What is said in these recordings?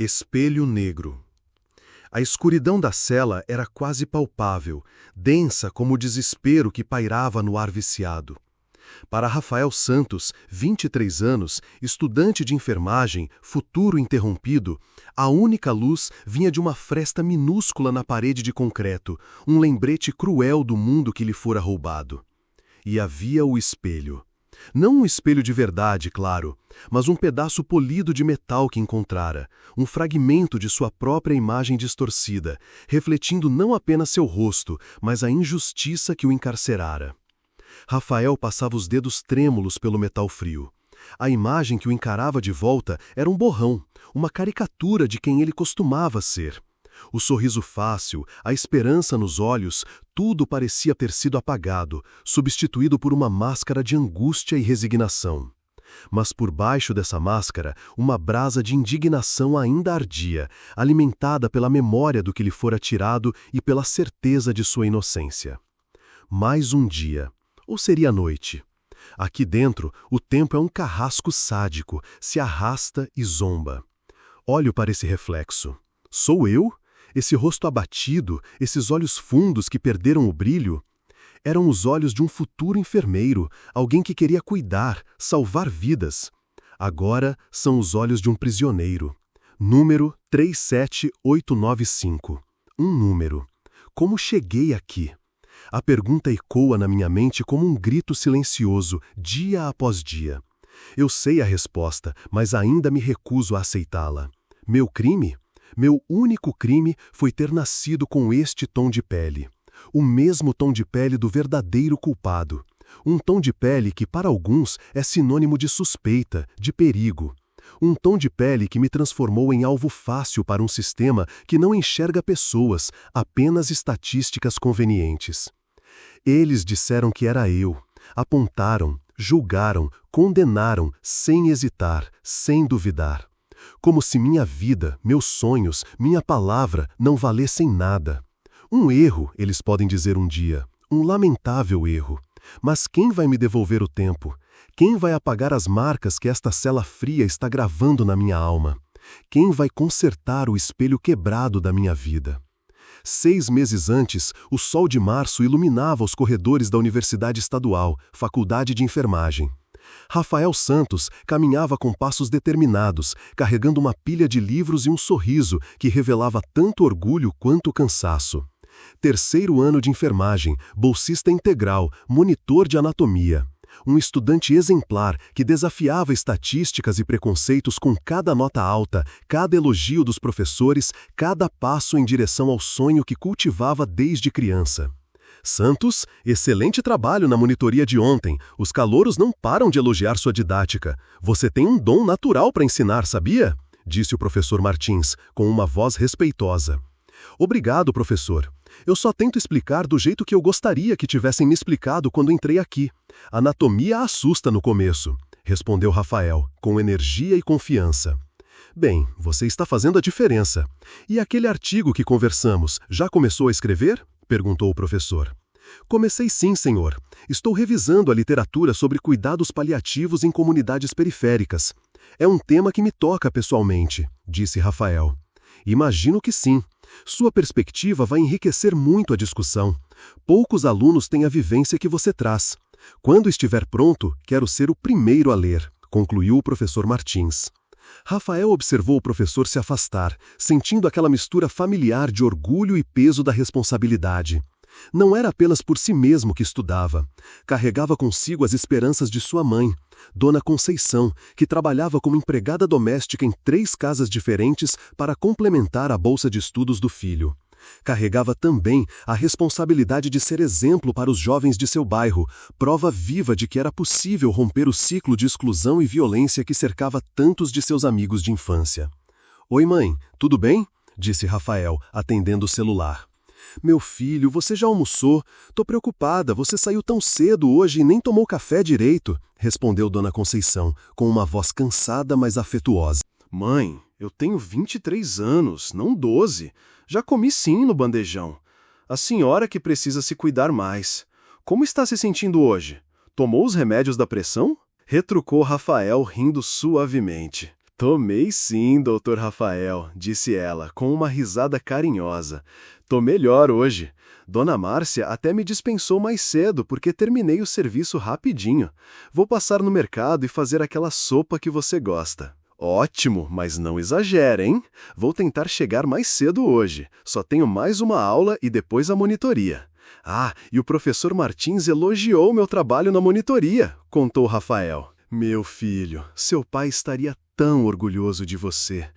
Espelho negro. A escuridão da cela era quase palpável, densa como o desespero que pairava no ar viciado. Para Rafael Santos, 23 anos, estudante de enfermagem, futuro interrompido, a única luz vinha de uma fresta minúscula na parede de concreto, um lembrete cruel do mundo que lhe fora roubado. E havia o espelho. Não um espelho de verdade, claro, mas um pedaço polido de metal que encontrara, um fragmento de sua própria imagem distorcida, refletindo não apenas seu rosto, mas a injustiça que o encarcerara. Rafael passava os dedos trêmulos pelo metal frio. A imagem que o encarava de volta era um borrão, uma caricatura de quem ele costumava ser. O sorriso fácil, a esperança nos olhos, tudo parecia ter sido apagado, substituído por uma máscara de angústia e resignação. Mas por baixo dessa máscara, uma brasa de indignação ainda ardia, alimentada pela memória do que lhe fora tirado e pela certeza de sua inocência. Mais um dia. Ou seria noite? Aqui dentro, o tempo é um carrasco sádico, se arrasta e zomba. Olho para esse reflexo. Sou eu? Esse rosto abatido, esses olhos fundos que perderam o brilho? Eram os olhos de um futuro enfermeiro, alguém que queria cuidar, salvar vidas. Agora são os olhos de um prisioneiro. Número 37895. Um número. Como cheguei aqui? A pergunta ecoa na minha mente como um grito silencioso, dia após dia. Eu sei a resposta, mas ainda me recuso a aceitá-la. Meu crime? Meu único crime foi ter nascido com este tom de pele. O mesmo tom de pele do verdadeiro culpado. Um tom de pele que, para alguns, é sinônimo de suspeita, de perigo. Um tom de pele que me transformou em alvo fácil para um sistema que não enxerga pessoas, apenas estatísticas convenientes. Eles disseram que era eu. Apontaram, julgaram, condenaram, sem hesitar, sem duvidar. Como se minha vida, meus sonhos, minha palavra não valessem nada. Um erro, eles podem dizer um dia, um lamentável erro. Mas quem vai me devolver o tempo? Quem vai apagar as marcas que esta cela fria está gravando na minha alma? Quem vai consertar o espelho quebrado da minha vida? 6 meses antes, o sol de março iluminava os corredores da Universidade Estadual, Faculdade de Enfermagem. Rafael Santos caminhava com passos determinados, carregando uma pilha de livros e um sorriso que revelava tanto orgulho quanto cansaço. 3º ano de enfermagem, bolsista integral, monitor de anatomia. Um estudante exemplar que desafiava estatísticas e preconceitos com cada nota alta, cada elogio dos professores, cada passo em direção ao sonho que cultivava desde criança. Santos, excelente trabalho na monitoria de ontem. Os calouros não param de elogiar sua didática. Você tem um dom natural para ensinar, sabia? Disse o professor Martins, com uma voz respeitosa. Obrigado, professor. Eu só tento explicar do jeito que eu gostaria que tivessem me explicado quando entrei aqui. Anatomia assusta no começo, respondeu Rafael, com energia e confiança. Bem, você está fazendo a diferença. E aquele artigo que conversamos, já começou a escrever? Perguntou o professor. Comecei sim, senhor. Estou revisando a literatura sobre cuidados paliativos em comunidades periféricas. É um tema que me toca pessoalmente, disse Rafael. Imagino que sim. Sua perspectiva vai enriquecer muito a discussão. Poucos alunos têm a vivência que você traz. Quando estiver pronto, quero ser o primeiro a ler, concluiu o professor Martins. Rafael observou o professor se afastar, sentindo aquela mistura familiar de orgulho e peso da responsabilidade. Não era apenas por si mesmo que estudava. Carregava consigo as esperanças de sua mãe, Dona Conceição, que trabalhava como empregada doméstica em 3 casas diferentes para complementar a bolsa de estudos do filho. Carregava também a responsabilidade de ser exemplo para os jovens de seu bairro, prova viva de que era possível romper o ciclo de exclusão e violência que cercava tantos de seus amigos de infância. Oi, mãe, tudo bem? Disse Rafael, atendendo o celular. Meu filho, você já almoçou? Tô preocupada, você saiu tão cedo hoje e nem tomou café direito, respondeu Dona Conceição, com uma voz cansada, mas afetuosa. Mãe, eu tenho 23 anos, não 12. Já comi sim no bandejão. A senhora que precisa se cuidar mais. Como está se sentindo hoje? Tomou os remédios da pressão? Retrucou Rafael rindo suavemente. Tomei sim, doutor Rafael, disse ela, com uma risada carinhosa. Tô melhor hoje. Dona Márcia até me dispensou mais cedo porque terminei o serviço rapidinho. Vou passar no mercado e fazer aquela sopa que você gosta. Ótimo, mas não exagera, hein? Vou tentar chegar mais cedo hoje. Só tenho mais uma aula e depois a monitoria. Ah, e o professor Martins elogiou meu trabalho na monitoria, contou Rafael. Meu filho, seu pai estaria tão orgulhoso de você,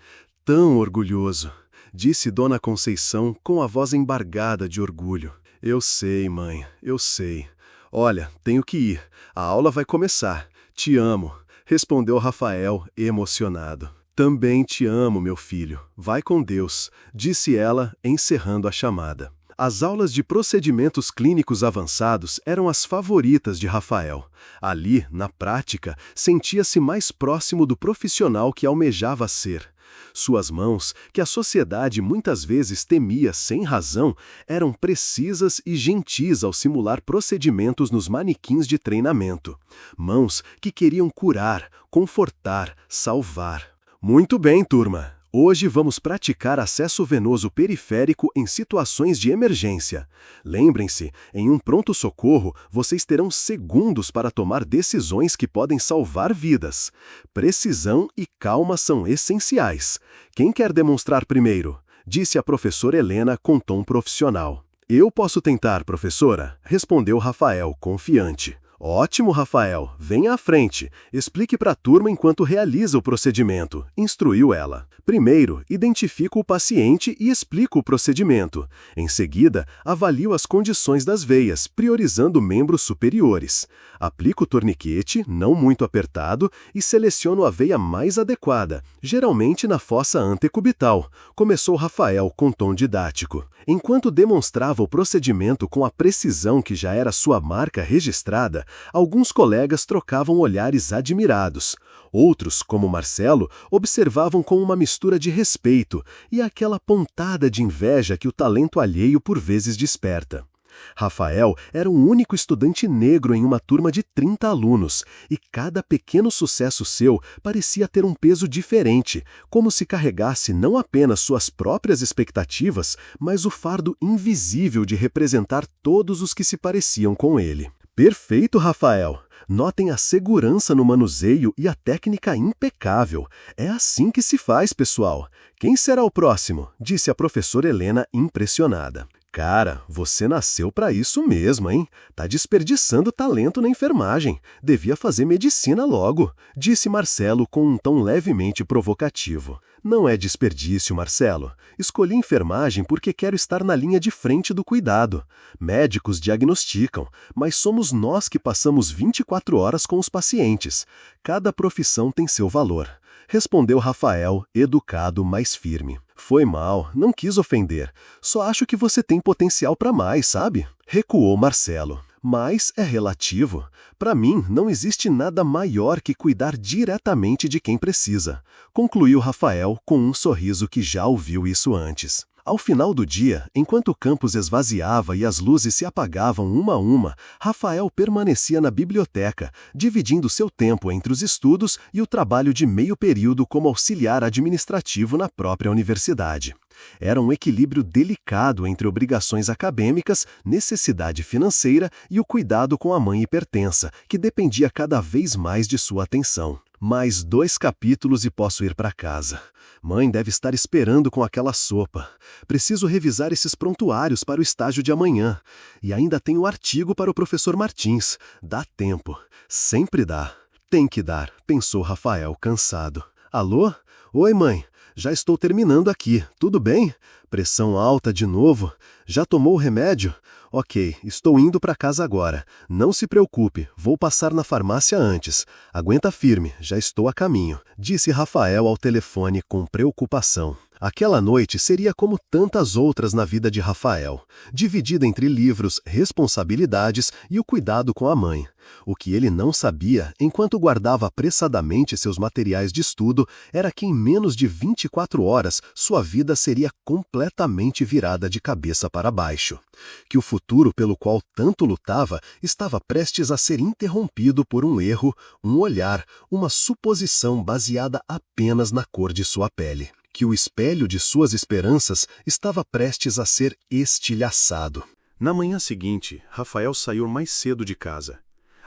tão orgulhoso, disse Dona Conceição com a voz embargada de orgulho. Eu sei, mãe, eu sei. Olha, tenho que ir. A aula vai começar. Te amo, respondeu Rafael, emocionado. Também te amo, meu filho. Vai com Deus, disse ela, encerrando a chamada. As aulas de procedimentos clínicos avançados eram as favoritas de Rafael. Ali, na prática, sentia-se mais próximo do profissional que almejava ser. Suas mãos, que a sociedade muitas vezes temia sem razão, eram precisas e gentis ao simular procedimentos nos manequins de treinamento. Mãos que queriam curar, confortar, salvar. Muito bem, turma. Hoje vamos praticar acesso venoso periférico em situações de emergência. Lembrem-se, em um pronto-socorro, vocês terão segundos para tomar decisões que podem salvar vidas. Precisão e calma são essenciais. Quem quer demonstrar primeiro? Disse a professora Helena com tom profissional. Eu posso tentar, professora, respondeu Rafael, confiante. Ótimo, Rafael. Venha à frente. Explique para a turma enquanto realiza o procedimento, instruiu ela. Primeiro, identifico o paciente e explico o procedimento. Em seguida, avalio as condições das veias, priorizando membros superiores. Aplico o torniquete, não muito apertado, e seleciono a veia mais adequada, geralmente na fossa antecubital, começou Rafael com tom didático. Enquanto demonstrava o procedimento com a precisão que já era sua marca registrada, alguns colegas trocavam olhares admirados. Outros, como Marcelo, observavam com uma mistura de respeito e aquela pontada de inveja que o talento alheio por vezes desperta. Rafael era o único estudante negro em uma turma de 30 alunos, e cada pequeno sucesso seu parecia ter um peso diferente, como se carregasse não apenas suas próprias expectativas, mas o fardo invisível de representar todos os que se pareciam com ele. Perfeito, Rafael! Notem a segurança no manuseio e a técnica impecável. É assim que se faz, pessoal. Quem será o próximo? Disse a professora Helena, impressionada. Cara, você nasceu para isso mesmo, hein? Tá desperdiçando talento na enfermagem. Devia fazer medicina logo, disse Marcelo com um tom levemente provocativo. Não é desperdício, Marcelo. Escolhi enfermagem porque quero estar na linha de frente do cuidado. Médicos diagnosticam, mas somos nós que passamos 24 horas com os pacientes. Cada profissão tem seu valor. Respondeu Rafael, educado, mas firme. Foi mal, não quis ofender. Só acho que você tem potencial para mais, sabe? Recuou Marcelo. Mas é relativo. Para mim, não existe nada maior que cuidar diretamente de quem precisa. Concluiu Rafael com um sorriso que já ouviu isso antes. Ao final do dia, enquanto o campus esvaziava e as luzes se apagavam uma a uma, Rafael permanecia na biblioteca, dividindo seu tempo entre os estudos e o trabalho de meio período como auxiliar administrativo na própria universidade. Era um equilíbrio delicado entre obrigações acadêmicas, necessidade financeira e o cuidado com a mãe hipertensa, que dependia cada vez mais de sua atenção. Mais 2 capítulos e posso ir para casa. Mãe deve estar esperando com aquela sopa. Preciso revisar esses prontuários para o estágio de amanhã. E ainda tenho o artigo para o professor Martins. Dá tempo. Sempre dá. Tem que dar, pensou Rafael, cansado. Alô? Oi, mãe. Já estou terminando aqui. Tudo bem? Pressão alta de novo? Já tomou o remédio? Ok, estou indo para casa agora. Não se preocupe, vou passar na farmácia antes. Aguenta firme, já estou a caminho, disse Rafael ao telefone com preocupação. Aquela noite seria como tantas outras na vida de Rafael, dividida entre livros, responsabilidades e o cuidado com a mãe. O que ele não sabia, enquanto guardava apressadamente seus materiais de estudo, era que em menos de 24 horas sua vida seria completamente completamente virada de cabeça para baixo, que o futuro pelo qual tanto lutava estava prestes a ser interrompido por um erro, um olhar, uma suposição baseada apenas na cor de sua pele, que o espelho de suas esperanças estava prestes a ser estilhaçado. Na manhã seguinte, Rafael saiu mais cedo de casa.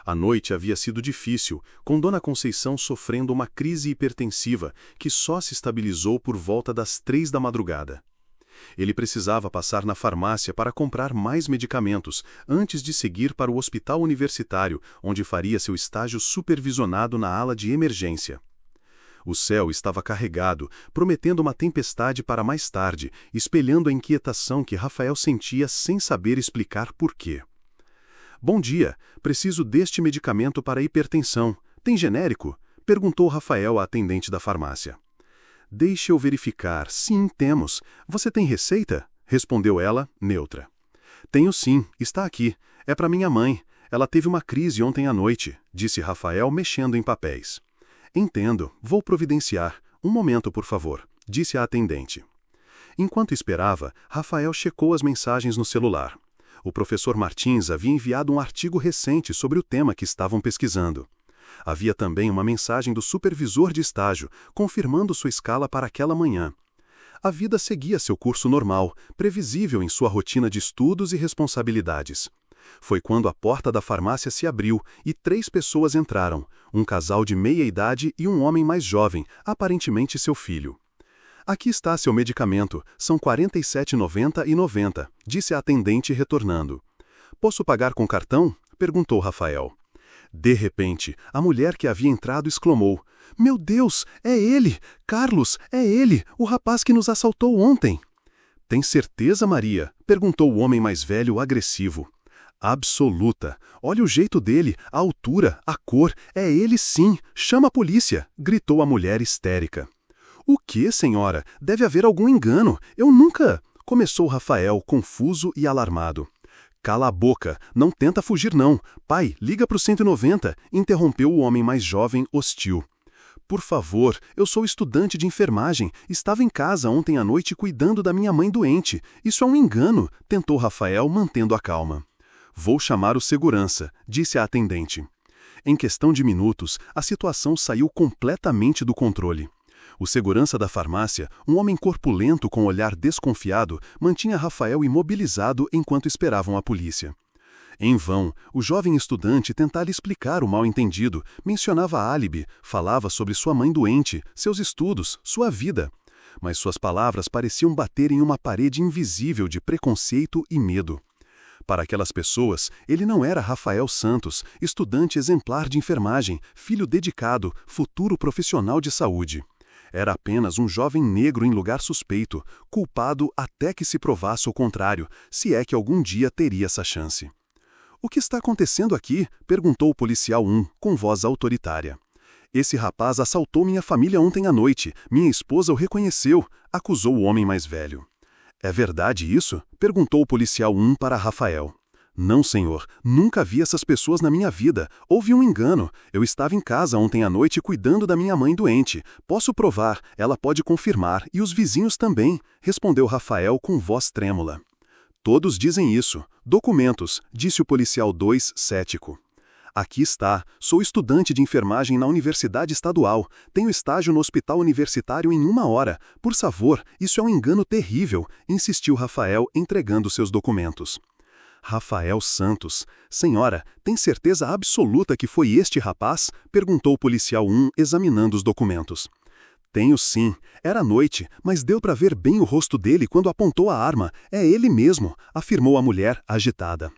A noite havia sido difícil, com Dona Conceição sofrendo uma crise hipertensiva que só se estabilizou por volta das 3 da madrugada. Ele precisava passar na farmácia para comprar mais medicamentos antes de seguir para o hospital universitário, onde faria seu estágio supervisionado na ala de emergência. O céu estava carregado, prometendo uma tempestade para mais tarde, espelhando a inquietação que Rafael sentia sem saber explicar por quê. "Bom dia, preciso deste medicamento para hipertensão. Tem genérico?" perguntou Rafael à atendente da farmácia. "Deixe eu verificar. Sim, temos. Você tem receita?" respondeu ela, neutra. "Tenho sim, está aqui. É para minha mãe. Ela teve uma crise ontem à noite", disse Rafael mexendo em papéis. "Entendo, vou providenciar. Um momento, por favor", disse a atendente. Enquanto esperava, Rafael checou as mensagens no celular. O professor Martins havia enviado um artigo recente sobre o tema que estavam pesquisando. Havia também uma mensagem do supervisor de estágio, confirmando sua escala para aquela manhã. A vida seguia seu curso normal, previsível em sua rotina de estudos e responsabilidades. Foi quando a porta da farmácia se abriu e 3 pessoas entraram, um casal de meia-idade e um homem mais jovem, aparentemente seu filho. "Aqui está seu medicamento, são R$ 47,90 disse a atendente retornando. "Posso pagar com cartão?" perguntou Rafael. De repente, a mulher que havia entrado exclamou: "Meu Deus, é ele! Carlos, é ele, o rapaz que nos assaltou ontem!" "Tem certeza, Maria?" perguntou o homem mais velho agressivo. "Absoluta. Olha o jeito dele, a altura, a cor, é ele sim, chama a polícia!" gritou a mulher histérica. "O que, senhora? Deve haver algum engano. Eu nunca..." começou Rafael, confuso e alarmado. "Cala a boca, não tenta fugir não. Pai, liga para o 190, interrompeu o homem mais jovem, hostil. "Por favor, eu sou estudante de enfermagem, estava em casa ontem à noite cuidando da minha mãe doente. Isso é um engano", tentou Rafael, mantendo a calma. "Vou chamar o segurança", disse a atendente. Em questão de minutos, a situação saiu completamente do controle. O segurança da farmácia, um homem corpulento com olhar desconfiado, mantinha Rafael imobilizado enquanto esperavam a polícia. Em vão, o jovem estudante tentava explicar o mal-entendido, mencionava álibi, falava sobre sua mãe doente, seus estudos, sua vida. Mas suas palavras pareciam bater em uma parede invisível de preconceito e medo. Para aquelas pessoas, ele não era Rafael Santos, estudante exemplar de enfermagem, filho dedicado, futuro profissional de saúde. Era apenas um jovem negro em lugar suspeito, culpado até que se provasse o contrário, se é que algum dia teria essa chance. "O que está acontecendo aqui?" perguntou o policial 1, com voz autoritária. "Esse rapaz assaltou minha família ontem à noite. Minha esposa o reconheceu", acusou o homem mais velho. "É verdade isso?" perguntou o policial 1 para Rafael. "Não, senhor. Nunca vi essas pessoas na minha vida. Houve um engano. Eu estava em casa ontem à noite cuidando da minha mãe doente. Posso provar, ela pode confirmar, e os vizinhos também", respondeu Rafael com voz trêmula. "Todos dizem isso. Documentos", disse o policial 2, cético. "Aqui está. Sou estudante de enfermagem na Universidade Estadual. Tenho estágio no hospital universitário em 1 hora. Por favor, isso é um engano terrível", insistiu Rafael, entregando seus documentos. "Rafael Santos. Senhora, tem certeza absoluta que foi este rapaz?" perguntou o policial 1, examinando os documentos. "Tenho sim. Era noite, mas deu para ver bem o rosto dele quando apontou a arma. É ele mesmo", afirmou a mulher, agitada.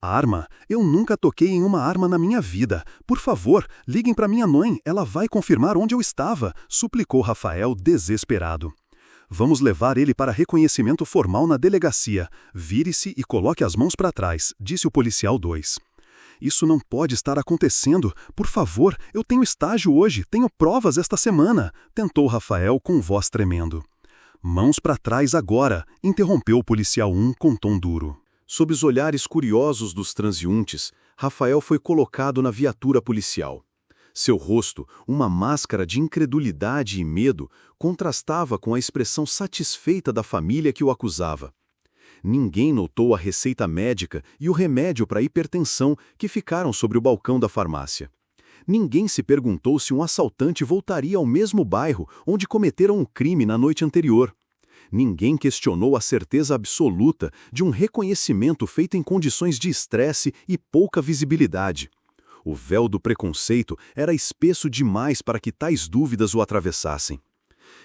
"Arma? Eu nunca toquei em uma arma na minha vida. Por favor, liguem para minha mãe, ela vai confirmar onde eu estava", suplicou Rafael, desesperado. "Vamos levar ele para reconhecimento formal na delegacia. Vire-se e coloque as mãos para trás", disse o policial 2. "Isso não pode estar acontecendo. Por favor, eu tenho estágio hoje, tenho provas esta semana", tentou Rafael com voz tremendo. "Mãos para trás agora", interrompeu o policial 1 com tom duro. Sob os olhares curiosos dos transeuntes, Rafael foi colocado na viatura policial. Seu rosto, uma máscara de incredulidade e medo, contrastava com a expressão satisfeita da família que o acusava. Ninguém notou a receita médica e o remédio para a hipertensão que ficaram sobre o balcão da farmácia. Ninguém se perguntou se um assaltante voltaria ao mesmo bairro onde cometeram o crime na noite anterior. Ninguém questionou a certeza absoluta de um reconhecimento feito em condições de estresse e pouca visibilidade. O véu do preconceito era espesso demais para que tais dúvidas o atravessassem.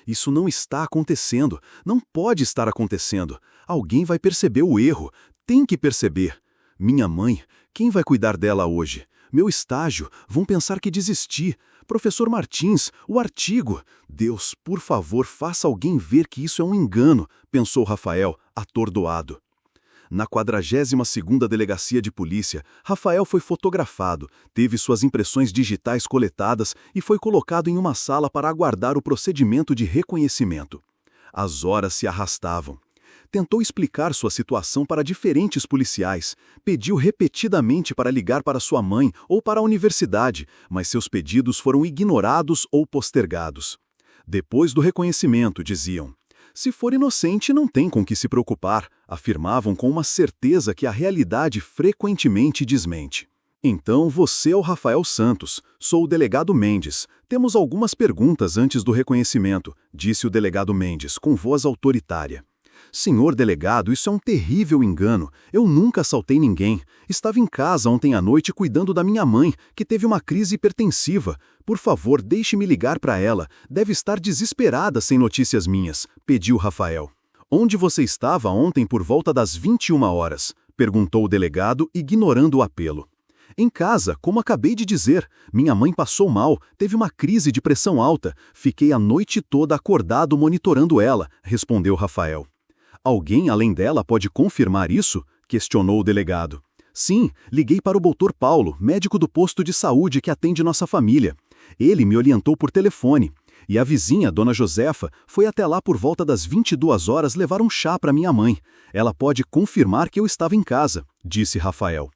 Isso não está acontecendo, não pode estar acontecendo. Alguém vai perceber o erro, tem que perceber. Minha mãe, quem vai cuidar dela hoje? Meu estágio, vão pensar que desisti. Professor Martins, o artigo. Deus, por favor, faça alguém ver que isso é um engano, pensou Rafael, atordoado. Na 42ª Delegacia de Polícia, Rafael foi fotografado, teve suas impressões digitais coletadas e foi colocado em uma sala para aguardar o procedimento de reconhecimento. As horas se arrastavam. Tentou explicar sua situação para diferentes policiais, pediu repetidamente para ligar para sua mãe ou para a universidade, mas seus pedidos foram ignorados ou postergados. Depois do reconhecimento, diziam: se for inocente, não tem com que se preocupar, afirmavam com uma certeza que a realidade frequentemente desmente. Então, você é o Rafael Santos, sou o delegado Mendes. Temos algumas perguntas antes do reconhecimento, disse o delegado Mendes, com voz autoritária. Senhor delegado, isso é um terrível engano. Eu nunca assaltei ninguém. Estava em casa ontem à noite cuidando da minha mãe, que teve uma crise hipertensiva. Por favor, deixe-me ligar para ela. Deve estar desesperada sem notícias minhas, pediu Rafael. Onde você estava ontem por volta das 21 horas? Perguntou o delegado, ignorando o apelo. Em casa, como acabei de dizer, minha mãe passou mal, teve uma crise de pressão alta. Fiquei a noite toda acordado monitorando ela, respondeu Rafael. Alguém além dela pode confirmar isso? Questionou o delegado. Sim, liguei para o Dr. Paulo, médico do posto de saúde que atende nossa família. Ele me orientou por telefone. E a vizinha, Dona Josefa, foi até lá por volta das 22 horas levar um chá para minha mãe. Ela pode confirmar que eu estava em casa, disse Rafael.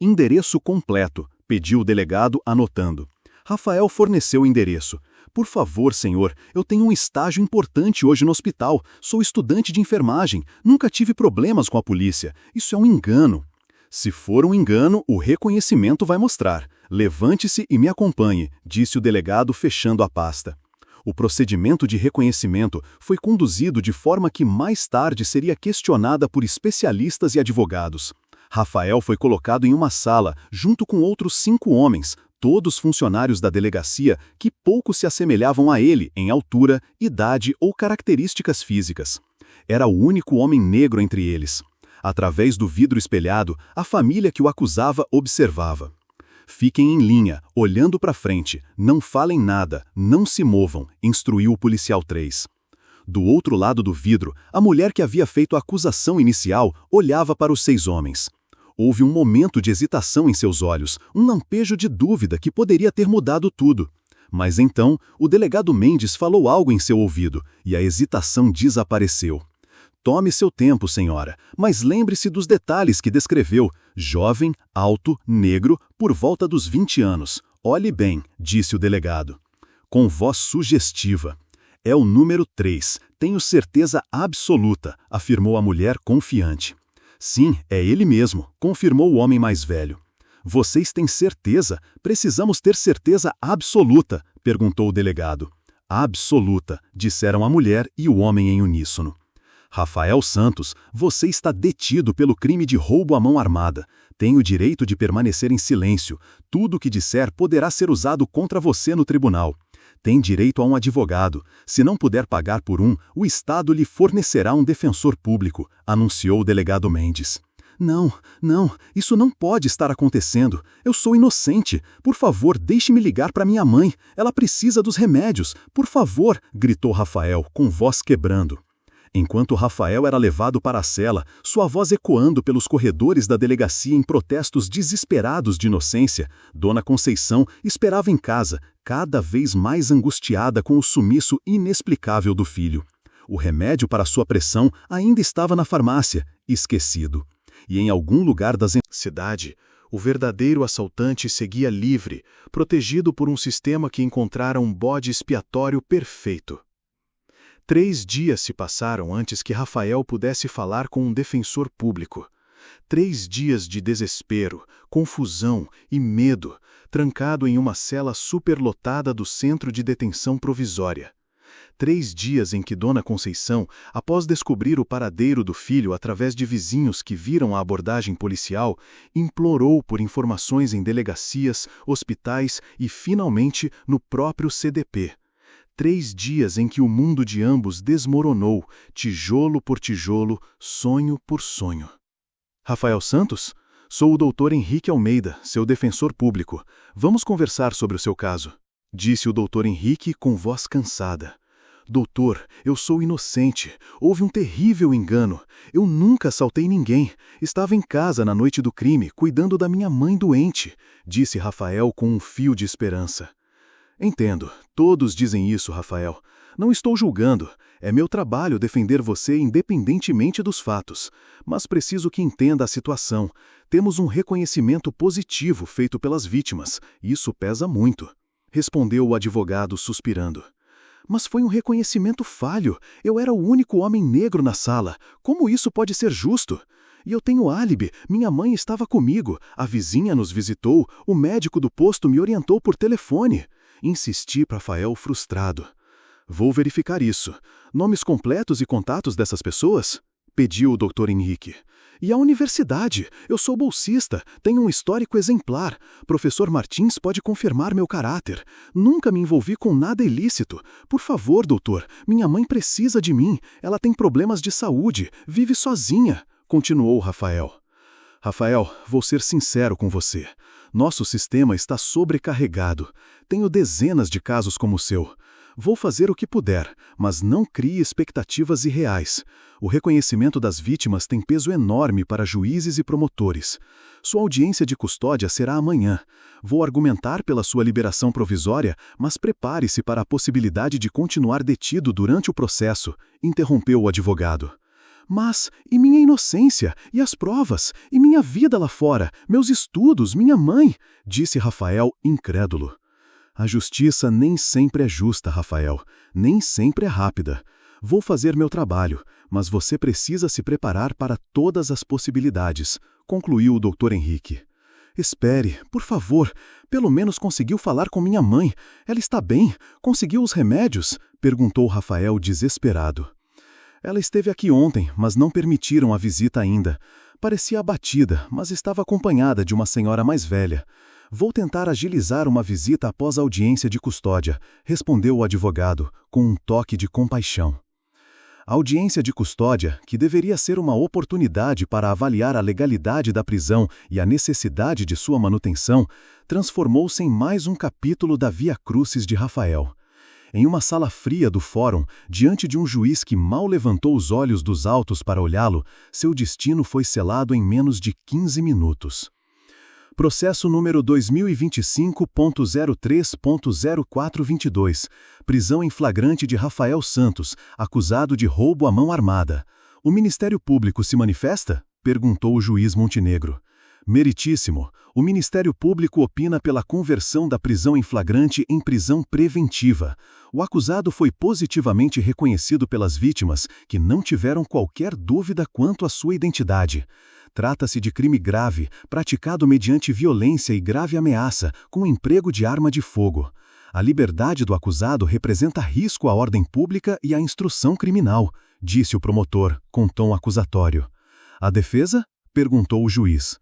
Endereço completo, pediu o delegado, anotando. Rafael forneceu o endereço. Por favor, senhor, eu tenho um estágio importante hoje no hospital. Sou estudante de enfermagem. Nunca tive problemas com a polícia. Isso é um engano. Se for um engano, o reconhecimento vai mostrar. Levante-se e me acompanhe, disse o delegado, fechando a pasta. O procedimento de reconhecimento foi conduzido de forma que mais tarde seria questionada por especialistas e advogados. Rafael foi colocado em uma sala, junto com outros 5 homens, todos funcionários da delegacia que pouco se assemelhavam a ele em altura, idade ou características físicas. Era o único homem negro entre eles. Através do vidro espelhado, a família que o acusava observava. Fiquem em linha, olhando para frente, não falem nada, não se movam, instruiu o policial 3. Do outro lado do vidro, a mulher que havia feito a acusação inicial olhava para os 6 homens. Houve um momento de hesitação em seus olhos, um lampejo de dúvida que poderia ter mudado tudo. Mas então, o delegado Mendes falou algo em seu ouvido, e a hesitação desapareceu. Tome seu tempo, senhora, mas lembre-se dos detalhes que descreveu. Jovem, alto, negro, por volta dos 20 anos. Olhe bem, disse o delegado. Com voz sugestiva. É o número 3, tenho certeza absoluta, afirmou a mulher confiante. Sim, é ele mesmo, confirmou o homem mais velho. Vocês têm certeza? Precisamos ter certeza absoluta, perguntou o delegado. Absoluta, disseram a mulher e o homem em uníssono. Rafael Santos, você está detido pelo crime de roubo à mão armada. Tem o direito de permanecer em silêncio. Tudo o que disser poderá ser usado contra você no tribunal. Tem direito a um advogado. Se não puder pagar por um, o Estado lhe fornecerá um defensor público, anunciou o delegado Mendes. Não, isso não pode estar acontecendo. Eu sou inocente. Por favor, deixe-me ligar para minha mãe. Ela precisa dos remédios. Por favor, gritou Rafael, com voz quebrando. Enquanto Rafael era levado para a cela, sua voz ecoando pelos corredores da delegacia em protestos desesperados de inocência, Dona Conceição esperava em casa, cada vez mais angustiada com o sumiço inexplicável do filho. O remédio para sua pressão ainda estava na farmácia, esquecido. E em algum lugar da cidade, O verdadeiro assaltante seguia livre, protegido por um sistema que encontrara um bode expiatório perfeito. 3 dias se passaram antes que Rafael pudesse falar com um defensor público. 3 dias de desespero, confusão e medo, trancado em uma cela superlotada do Centro de Detenção Provisória. 3 dias em que Dona Conceição, após descobrir o paradeiro do filho através de vizinhos que viram a abordagem policial, implorou por informações em delegacias, hospitais e, finalmente, no próprio CDP. 3 dias em que o mundo de ambos desmoronou, tijolo por tijolo, sonho por sonho. Rafael Santos? Sou o Dr. Henrique Almeida, seu defensor público. Vamos conversar sobre o seu caso, disse o Dr. Henrique com voz cansada. Doutor, eu sou inocente. Houve um terrível engano. Eu nunca assaltei ninguém. Estava em casa na noite do crime, cuidando da minha mãe doente, disse Rafael com um fio de esperança. Entendo. Todos dizem isso, Rafael. Não estou julgando. É meu trabalho defender você independentemente dos fatos. Mas preciso que entenda a situação. Temos um reconhecimento positivo feito pelas vítimas. Isso pesa muito, respondeu o advogado suspirando. Mas foi um reconhecimento falho. Eu era o único homem negro na sala. Como isso pode ser justo? E eu tenho álibi. Minha mãe estava comigo. A vizinha nos visitou. O médico do posto me orientou por telefone. Insisti para Rafael frustrado. Vou verificar isso. Nomes completos e contatos dessas pessoas? Pediu o Dr. Henrique. E a universidade? Eu sou bolsista, tenho um histórico exemplar. Professor Martins pode confirmar meu caráter. Nunca me envolvi com nada ilícito. Por favor, doutor, minha mãe precisa de mim. Ela tem problemas de saúde, vive sozinha, continuou Rafael. Rafael, vou ser sincero com você. Nosso sistema está sobrecarregado. Tenho dezenas de casos como o seu. Vou fazer o que puder, mas não crie expectativas irreais. O reconhecimento das vítimas tem peso enorme para juízes e promotores. Sua audiência de custódia será amanhã. Vou argumentar pela sua liberação provisória, mas prepare-se para a possibilidade de continuar detido durante o processo, interrompeu o advogado. Mas, e minha inocência? E as provas? E minha vida lá fora? Meus estudos? Minha mãe? Disse Rafael, incrédulo. A justiça nem sempre é justa, Rafael. Nem sempre é rápida. Vou fazer meu trabalho, mas você precisa se preparar para todas as possibilidades, concluiu o Dr. Henrique. Espere, por favor. Pelo menos conseguiu falar com minha mãe. Ela está bem? Conseguiu os remédios? Perguntou Rafael desesperado. Ela esteve aqui ontem, mas não permitiram a visita ainda. Parecia abatida, mas estava acompanhada de uma senhora mais velha. Vou tentar agilizar uma visita após a audiência de custódia, respondeu o advogado, com um toque de compaixão. A audiência de custódia, que deveria ser uma oportunidade para avaliar a legalidade da prisão e a necessidade de sua manutenção, transformou-se em mais um capítulo da Via Crucis de Rafael. Em uma sala fria do fórum, diante de um juiz que mal levantou os olhos dos autos para olhá-lo, seu destino foi selado em menos de 15 minutos. Processo número 2025.03.0422. Prisão em flagrante de Rafael Santos, acusado de roubo à mão armada. O Ministério Público se manifesta? Perguntou o juiz Montenegro. Meritíssimo. O Ministério Público opina pela conversão da prisão em flagrante em prisão preventiva. O acusado foi positivamente reconhecido pelas vítimas, que não tiveram qualquer dúvida quanto à sua identidade. Trata-se de crime grave, praticado mediante violência e grave ameaça, com emprego de arma de fogo. A liberdade do acusado representa risco à ordem pública e à instrução criminal, disse o promotor, com tom acusatório. A defesa? Perguntou o juiz.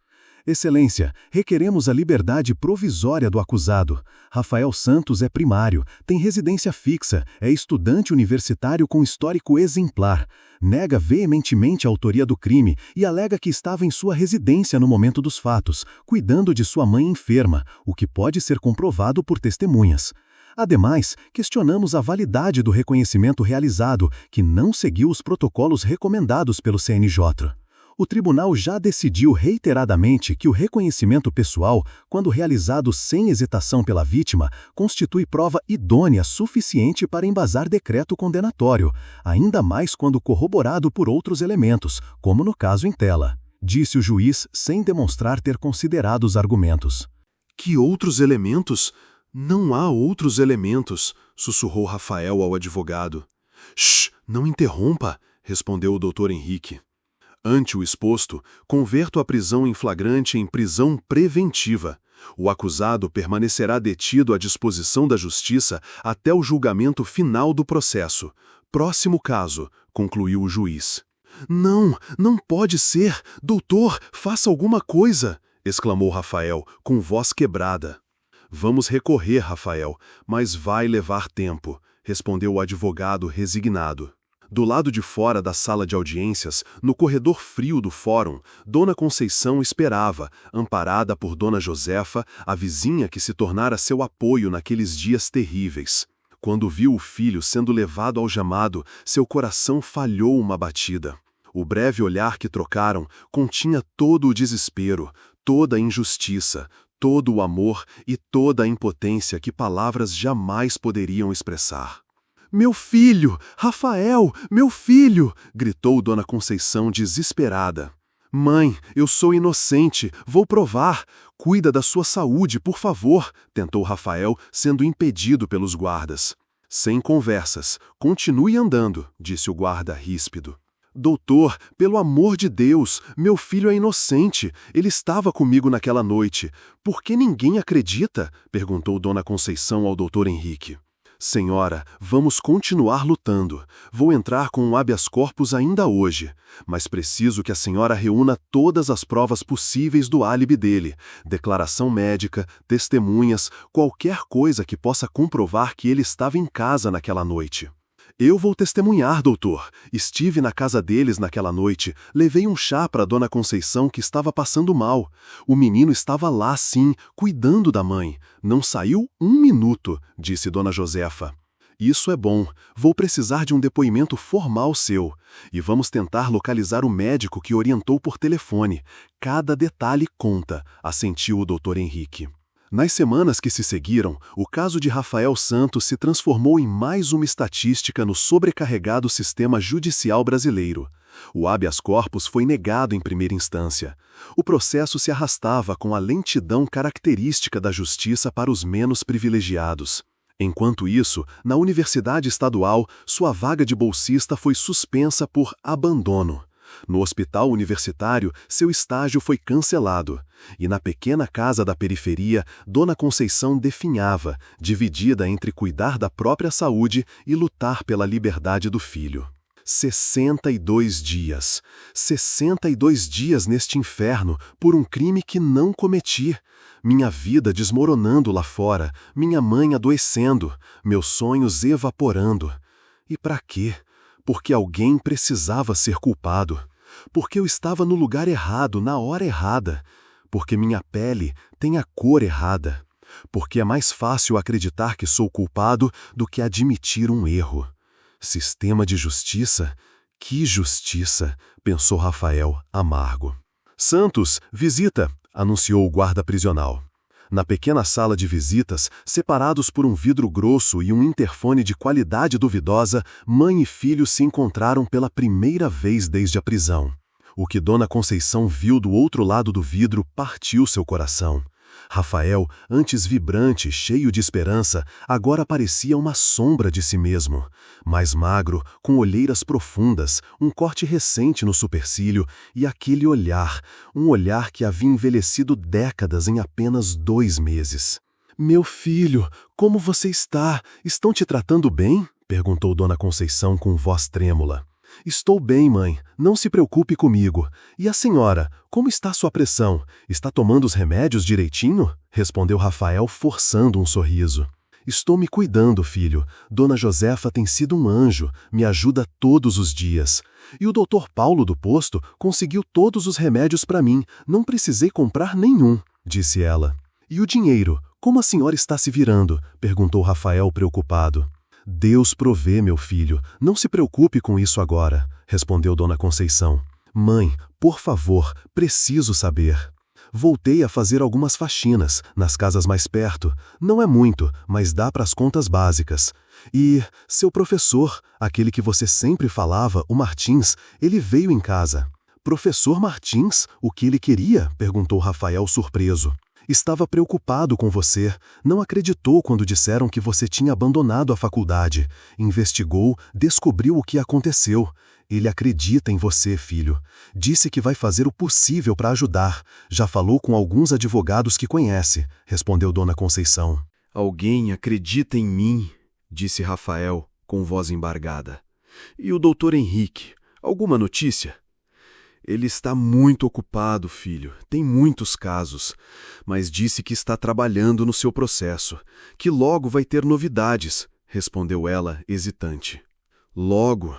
Excelência, requeremos a liberdade provisória do acusado. Rafael Santos é primário, tem residência fixa, é estudante universitário com histórico exemplar. Nega veementemente a autoria do crime e alega que estava em sua residência no momento dos fatos, cuidando de sua mãe enferma, o que pode ser comprovado por testemunhas. Ademais, questionamos a validade do reconhecimento realizado, que não seguiu os protocolos recomendados pelo CNJ. O tribunal já decidiu reiteradamente que o reconhecimento pessoal, quando realizado sem hesitação pela vítima, constitui prova idônea suficiente para embasar decreto condenatório, ainda mais quando corroborado por outros elementos, como no caso em tela, disse o juiz sem demonstrar ter considerado os argumentos. Que outros elementos? Não há outros elementos, sussurrou Rafael ao advogado. Shh, não interrompa, respondeu o Dr. Henrique. Ante o exposto, converto a prisão em flagrante em prisão preventiva. O acusado permanecerá detido à disposição da Justiça até o julgamento final do processo. Próximo caso, concluiu o juiz. Não, não pode ser! Doutor, faça alguma coisa! Exclamou Rafael, com voz quebrada. Vamos recorrer, Rafael, mas vai levar tempo, respondeu o advogado resignado. Do lado de fora da sala de audiências, no corredor frio do fórum, Dona Conceição esperava, amparada por Dona Josefa, a vizinha que se tornara seu apoio naqueles dias terríveis. Quando viu o filho sendo levado ao algemado, seu coração falhou uma batida. O breve olhar que trocaram continha todo o desespero, toda a injustiça, todo o amor e toda a impotência que palavras jamais poderiam expressar. Meu filho! Rafael! Meu filho! Gritou Dona Conceição desesperada. Mãe, eu sou inocente, vou provar. Cuida da sua saúde, por favor, tentou Rafael, sendo impedido pelos guardas. Sem conversas, continue andando, disse o guarda ríspido. Doutor, pelo amor de Deus, meu filho é inocente. Ele estava comigo naquela noite. Por que ninguém acredita? Perguntou Dona Conceição ao Dr. Henrique. Senhora, vamos continuar lutando. Vou entrar com um habeas corpus ainda hoje, mas preciso que a senhora reúna todas as provas possíveis do álibi dele, declaração médica, testemunhas, qualquer coisa que possa comprovar que ele estava em casa naquela noite. Eu vou testemunhar, doutor. Estive na casa deles naquela noite, levei um chá para Dona Conceição que estava passando mal. O menino estava lá sim, cuidando da mãe. Não saiu um minuto, disse Dona Josefa. Isso é bom. Vou precisar de um depoimento formal seu. E vamos tentar localizar o médico que orientou por telefone. Cada detalhe conta, assentiu o Dr. Henrique. Nas semanas que se seguiram, o caso de Rafael Santos se transformou em mais uma estatística no sobrecarregado sistema judicial brasileiro. O habeas corpus foi negado em primeira instância. O processo se arrastava com a lentidão característica da justiça para os menos privilegiados. Enquanto isso, na Universidade Estadual, sua vaga de bolsista foi suspensa por abandono. No hospital universitário, seu estágio foi cancelado. E na pequena casa da periferia, Dona Conceição definhava, dividida entre cuidar da própria saúde e lutar pela liberdade do filho. 62 dias. 62 dias neste inferno, por um crime que não cometi. Minha vida desmoronando lá fora, minha mãe adoecendo, meus sonhos evaporando. E para quê? Porque alguém precisava ser culpado. Porque eu estava no lugar errado, na hora errada. Porque minha pele tem a cor errada. Porque é mais fácil acreditar que sou culpado do que admitir um erro. Sistema de justiça? Que justiça, pensou Rafael, amargo. Santos, visita, anunciou o guarda prisional. Na pequena sala de visitas, separados por um vidro grosso e um interfone de qualidade duvidosa, mãe e filho se encontraram pela primeira vez desde a prisão. O que Dona Conceição viu do outro lado do vidro partiu seu coração. Rafael, antes vibrante, cheio de esperança, agora parecia uma sombra de si mesmo. Mais magro, com olheiras profundas, um corte recente no supercílio e aquele olhar, um olhar que havia envelhecido décadas em apenas 2 meses. Meu filho, como você está? Estão te tratando bem? Perguntou Dona Conceição com voz trêmula. Estou bem, mãe. Não se preocupe comigo. E a senhora, como está sua pressão? Está tomando os remédios direitinho? Respondeu Rafael, forçando um sorriso. Estou me cuidando, filho. Dona Josefa tem sido um anjo, me ajuda todos os dias. E o Dr. Paulo do posto conseguiu todos os remédios para mim. Não precisei comprar nenhum, disse ela. E o dinheiro? Como a senhora está se virando? Perguntou Rafael preocupado. Deus provê, meu filho. Não se preocupe com isso agora, respondeu Dona Conceição. Mãe, por favor, preciso saber. Voltei a fazer algumas faxinas, nas casas mais perto. Não é muito, mas dá para as contas básicas. E seu professor, aquele que você sempre falava, o Martins, ele veio em casa. Professor Martins, o que ele queria? Perguntou Rafael surpreso. Estava preocupado com você. Não acreditou quando disseram que você tinha abandonado a faculdade. Investigou, descobriu o que aconteceu. Ele acredita em você, filho. Disse que vai fazer o possível para ajudar. Já falou com alguns advogados que conhece, respondeu Dona Conceição. Alguém acredita em mim, disse Rafael, com voz embargada. E o doutor Henrique, alguma notícia? Ele está muito ocupado, filho. Tem muitos casos. Mas disse que está trabalhando no seu processo, que logo vai ter novidades, respondeu ela, hesitante. Logo?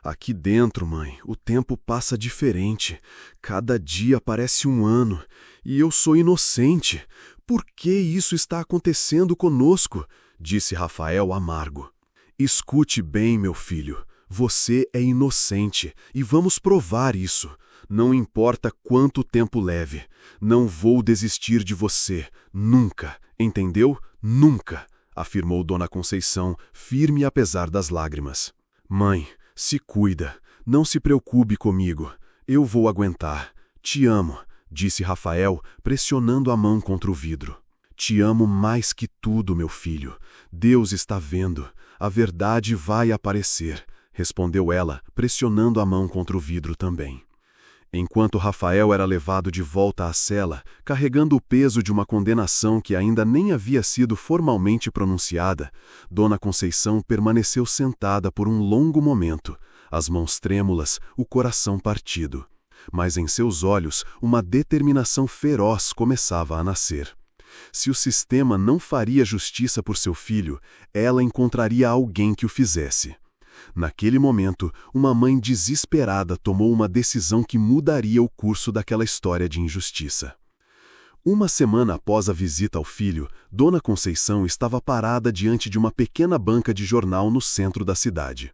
Aqui dentro, mãe, o tempo passa diferente. Cada dia parece um ano. E eu sou inocente. Por que isso está acontecendo conosco? Disse Rafael amargo. Escute bem, meu filho. Você é inocente e vamos provar isso. Não importa quanto tempo leve. Não vou desistir de você. Nunca. Entendeu? Nunca. Afirmou Dona Conceição, firme apesar das lágrimas. Mãe, se cuida. Não se preocupe comigo. Eu vou aguentar. Te amo, disse Rafael, pressionando a mão contra o vidro. Te amo mais que tudo, meu filho. Deus está vendo. A verdade vai aparecer, respondeu ela, pressionando a mão contra o vidro também. Enquanto Rafael era levado de volta à cela, carregando o peso de uma condenação que ainda nem havia sido formalmente pronunciada, Dona Conceição permaneceu sentada por um longo momento, as mãos trêmulas, o coração partido. Mas em seus olhos uma determinação feroz começava a nascer. Se o sistema não faria justiça por seu filho, ela encontraria alguém que o fizesse. Naquele momento, uma mãe desesperada tomou uma decisão que mudaria o curso daquela história de injustiça. Uma semana após a visita ao filho, Dona Conceição estava parada diante de uma pequena banca de jornal no centro da cidade.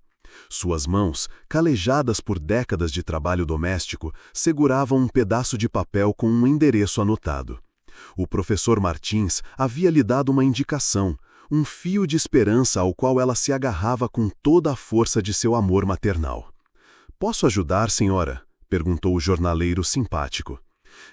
Suas mãos, calejadas por décadas de trabalho doméstico, seguravam um pedaço de papel com um endereço anotado. O professor Martins havia lhe dado uma indicação, um fio de esperança ao qual ela se agarrava com toda a força de seu amor maternal. "Posso ajudar, senhora?" perguntou o jornaleiro simpático.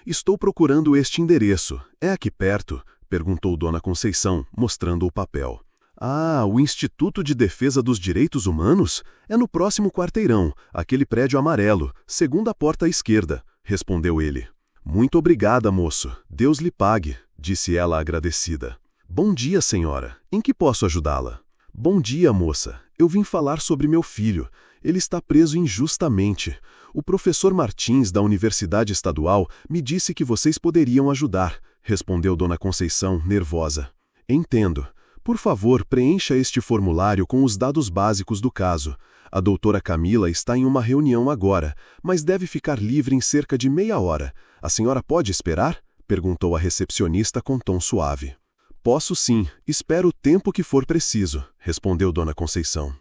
"Estou procurando este endereço. É aqui perto?" perguntou Dona Conceição, mostrando o papel. "Ah, o Instituto de Defesa dos Direitos Humanos? É no próximo quarteirão, aquele prédio amarelo, segunda porta à esquerda", respondeu ele. "Muito obrigada, moço. Deus lhe pague", disse ela agradecida. "Bom dia, senhora. Em que posso ajudá-la?" "Bom dia, moça. Eu vim falar sobre meu filho. Ele está preso injustamente. O professor Martins, da Universidade Estadual, me disse que vocês poderiam ajudar", respondeu Dona Conceição, nervosa. "Entendo. Por favor, preencha este formulário com os dados básicos do caso. A doutora Camila está em uma reunião agora, mas deve ficar livre em cerca de meia hora. A senhora pode esperar?" perguntou a recepcionista com tom suave. "Posso sim, espero o tempo que for preciso", respondeu Dona Conceição.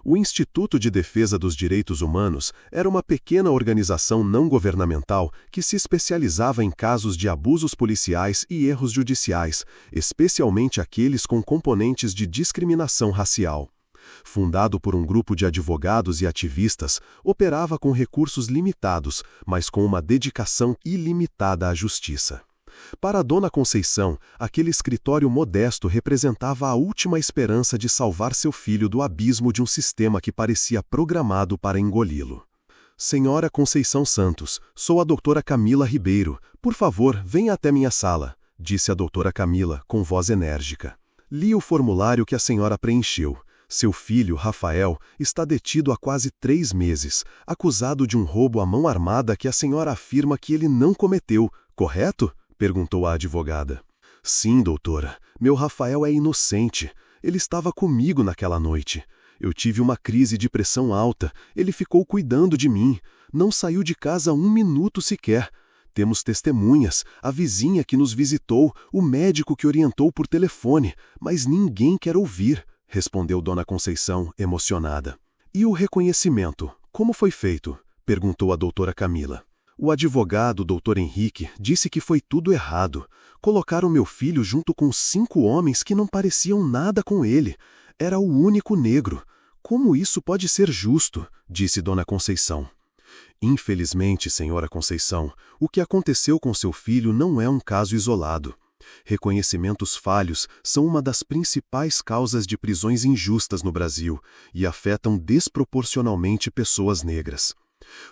O Instituto de Defesa dos Direitos Humanos era uma pequena organização não governamental que se especializava em casos de abusos policiais e erros judiciais, especialmente aqueles com componentes de discriminação racial. Fundado por um grupo de advogados e ativistas, operava com recursos limitados, mas com uma dedicação ilimitada à justiça. Para Dona Conceição, aquele escritório modesto representava a última esperança de salvar seu filho do abismo de um sistema que parecia programado para engoli-lo. "Senhora Conceição Santos, sou a doutora Camila Ribeiro. Por favor, venha até minha sala", disse a doutora Camila, com voz enérgica. "Li o formulário que a senhora preencheu. Seu filho, Rafael, está detido há quase 3 meses, acusado de um roubo à mão armada que a senhora afirma que ele não cometeu, correto?" perguntou a advogada. "Sim, doutora. Meu Rafael é inocente. Ele estava comigo naquela noite. Eu tive uma crise de pressão alta. Ele ficou cuidando de mim. Não saiu de casa 1 minuto sequer. Temos testemunhas, a vizinha que nos visitou, o médico que orientou por telefone, mas ninguém quer ouvir", respondeu Dona Conceição, emocionada. "E o reconhecimento, como foi feito?" perguntou a doutora Camila. "O advogado, Dr. Henrique, disse que foi tudo errado. Colocaram meu filho junto com 5 homens que não pareciam nada com ele. Era o único negro. Como isso pode ser justo?" disse Dona Conceição. Infelizmente, senhora Conceição, o que aconteceu com seu filho não é um caso isolado. Reconhecimentos falhos são uma das principais causas de prisões injustas no Brasil e afetam desproporcionalmente pessoas negras.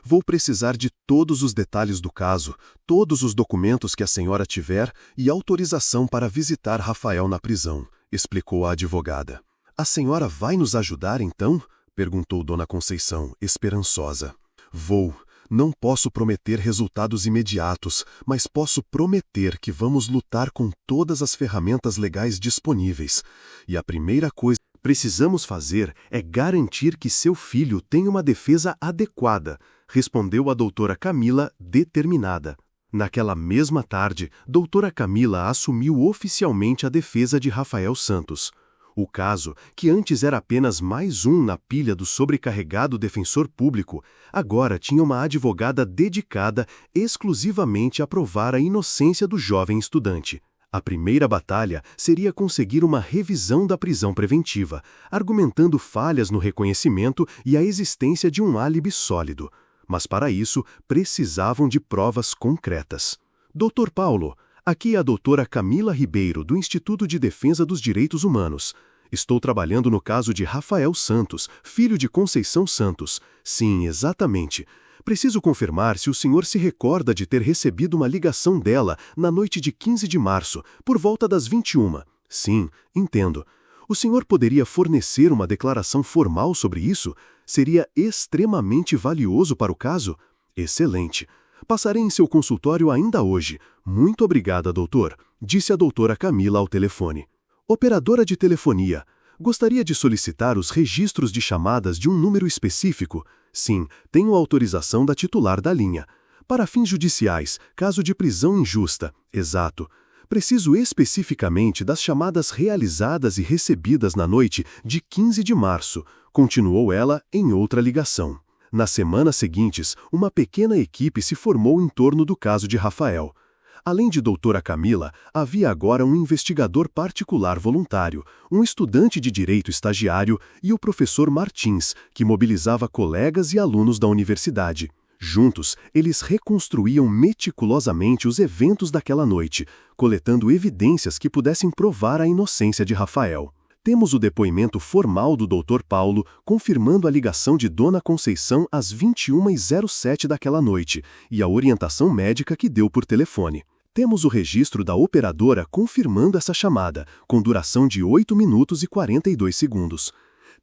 Vou precisar de todos os detalhes do caso, todos os documentos que a senhora tiver e autorização para visitar Rafael na prisão, explicou a advogada. A senhora vai nos ajudar, então? Perguntou Dona Conceição, esperançosa. Vou. Não posso prometer resultados imediatos, mas posso prometer que vamos lutar com todas as ferramentas legais disponíveis. E a primeira coisa que precisamos fazer é garantir que seu filho tenha uma defesa adequada, respondeu a doutora Camila, determinada. Naquela mesma tarde, doutora Camila assumiu oficialmente a defesa de Rafael Santos. O caso, que antes era apenas mais um na pilha do sobrecarregado defensor público, agora tinha uma advogada dedicada exclusivamente a provar a inocência do jovem estudante. A primeira batalha seria conseguir uma revisão da prisão preventiva, argumentando falhas no reconhecimento e a existência de um álibi sólido. Mas para isso, precisavam de provas concretas. Dr. Paulo, aqui é a doutora Camila Ribeiro, do Instituto de Defesa dos Direitos Humanos. Estou trabalhando no caso de Rafael Santos, filho de Conceição Santos. Sim, exatamente. Preciso confirmar se o senhor se recorda de ter recebido uma ligação dela na noite de 15 de março, por volta das 21. Sim, entendo. O senhor poderia fornecer uma declaração formal sobre isso? Seria extremamente valioso para o caso? Excelente. Passarei em seu consultório ainda hoje. Muito obrigada, doutor, disse a doutora Camila ao telefone. Operadora de telefonia. Gostaria de solicitar os registros de chamadas de um número específico? Sim, tenho autorização da titular da linha. Para fins judiciais, caso de prisão injusta. Exato. Preciso especificamente das chamadas realizadas e recebidas na noite de 15 de março, continuou ela em outra ligação. Nas semanas seguintes, uma pequena equipe se formou em torno do caso de Rafael. Além de doutora Camila, havia agora um investigador particular voluntário, um estudante de direito estagiário e o professor Martins, que mobilizava colegas e alunos da universidade. Juntos, eles reconstruíam meticulosamente os eventos daquela noite, coletando evidências que pudessem provar a inocência de Rafael. Temos o depoimento formal do Dr. Paulo confirmando a ligação de Dona Conceição às 21h07 daquela noite e a orientação médica que deu por telefone. Temos o registro da operadora confirmando essa chamada, com duração de 8 minutos e 42 segundos.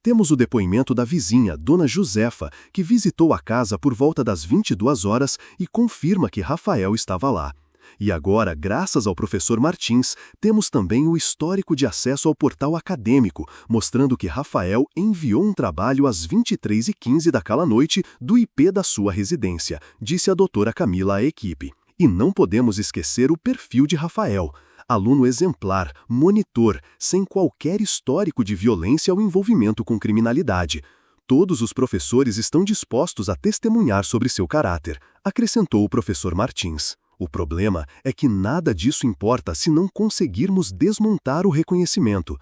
Temos o depoimento da vizinha, Dona Josefa, que visitou a casa por volta das 22 horas e confirma que Rafael estava lá. E agora, graças ao professor Martins, temos também o histórico de acesso ao portal acadêmico, mostrando que Rafael enviou um trabalho às 23h15 daquela noite do IP da sua residência, disse a doutora Camila à equipe. E não podemos esquecer o perfil de Rafael. Aluno exemplar, monitor, sem qualquer histórico de violência ou envolvimento com criminalidade. Todos os professores estão dispostos a testemunhar sobre seu caráter, acrescentou o professor Martins. O problema é que nada disso importa se não conseguirmos desmontar o reconhecimento.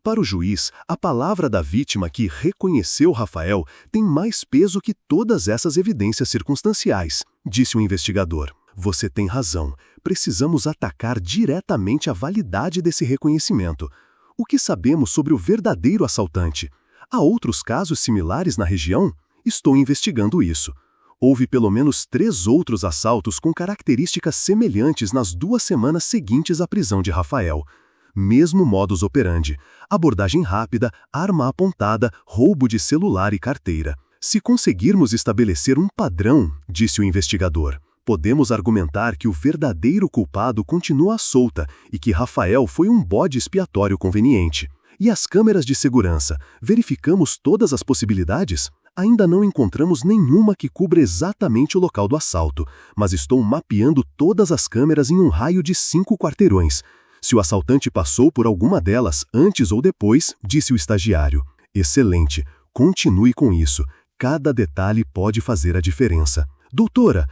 Para o juiz, a palavra da vítima que reconheceu Rafael tem mais peso que todas essas evidências circunstanciais, disse o investigador. Você tem razão. Precisamos atacar diretamente a validade desse reconhecimento. O que sabemos sobre o verdadeiro assaltante? Há outros casos similares na região? Estou investigando isso. Houve pelo menos 3 outros assaltos com características semelhantes nas 2 semanas seguintes à prisão de Rafael. Mesmo modus operandi, abordagem rápida, arma apontada, roubo de celular e carteira. Se conseguirmos estabelecer um padrão, disse o investigador, podemos argumentar que o verdadeiro culpado continua à solta e que Rafael foi um bode expiatório conveniente. E as câmeras de segurança? Verificamos todas as possibilidades? Ainda não encontramos nenhuma que cubra exatamente o local do assalto, mas estou mapeando todas as câmeras em um raio de 5 quarteirões. Se o assaltante passou por alguma delas antes ou depois, disse o estagiário. Excelente. Continue com isso. Cada detalhe pode fazer a diferença. Doutora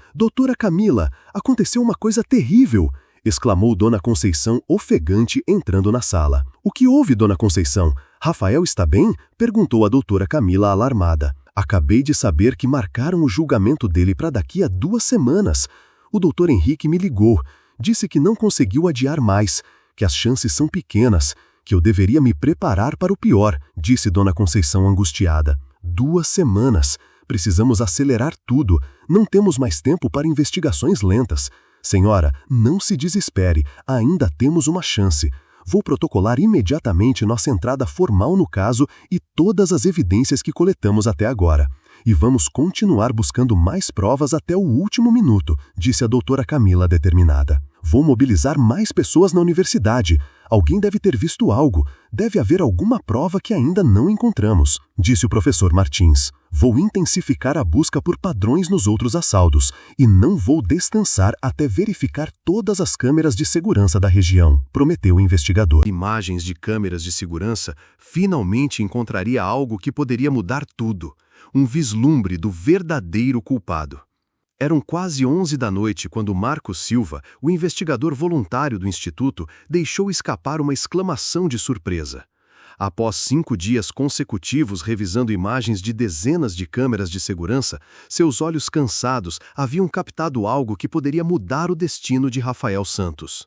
Camila, aconteceu uma coisa terrível! Exclamou Dona Conceição ofegante entrando na sala. O que houve, Dona Conceição? Rafael está bem? Perguntou a doutora Camila alarmada. Acabei de saber que marcaram o julgamento dele para daqui a 2 semanas. O doutor Henrique me ligou, disse que não conseguiu adiar mais, que as chances são pequenas, que eu deveria me preparar para o pior, disse Dona Conceição angustiada. 2 semanas. Precisamos acelerar tudo. Não temos mais tempo para investigações lentas. Senhora, não se desespere. Ainda temos uma chance. Vou protocolar imediatamente nossa entrada formal no caso e todas as evidências que coletamos até agora. E vamos continuar buscando mais provas até o último minuto, disse a doutora Camila determinada. Vou mobilizar mais pessoas na universidade. Alguém deve ter visto algo. Deve haver alguma prova que ainda não encontramos, disse o professor Martins. Vou intensificar a busca por padrões nos outros assaltos e não vou descansar até verificar todas as câmeras de segurança da região, prometeu o investigador. Imagens de câmeras de segurança, finalmente encontraria algo que poderia mudar tudo. Um vislumbre do verdadeiro culpado. Eram quase 11 da noite quando Marcos Silva, o investigador voluntário do Instituto, deixou escapar uma exclamação de surpresa. Após 5 dias consecutivos revisando imagens de dezenas de câmeras de segurança, seus olhos cansados haviam captado algo que poderia mudar o destino de Rafael Santos.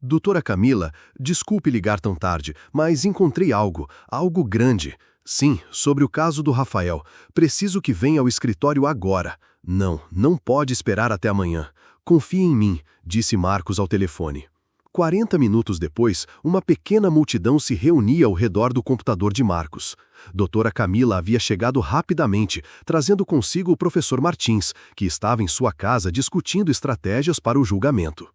Doutora Camila, desculpe ligar tão tarde, mas encontrei algo grande. Sim, sobre o caso do Rafael. Preciso que venha ao escritório agora. Não pode esperar até amanhã. Confie em mim, disse Marcos ao telefone. 40 minutos depois, uma pequena multidão se reunia ao redor do computador de Marcos. Doutora Camila havia chegado rapidamente, trazendo consigo o professor Martins, que estava em sua casa discutindo estratégias para o julgamento.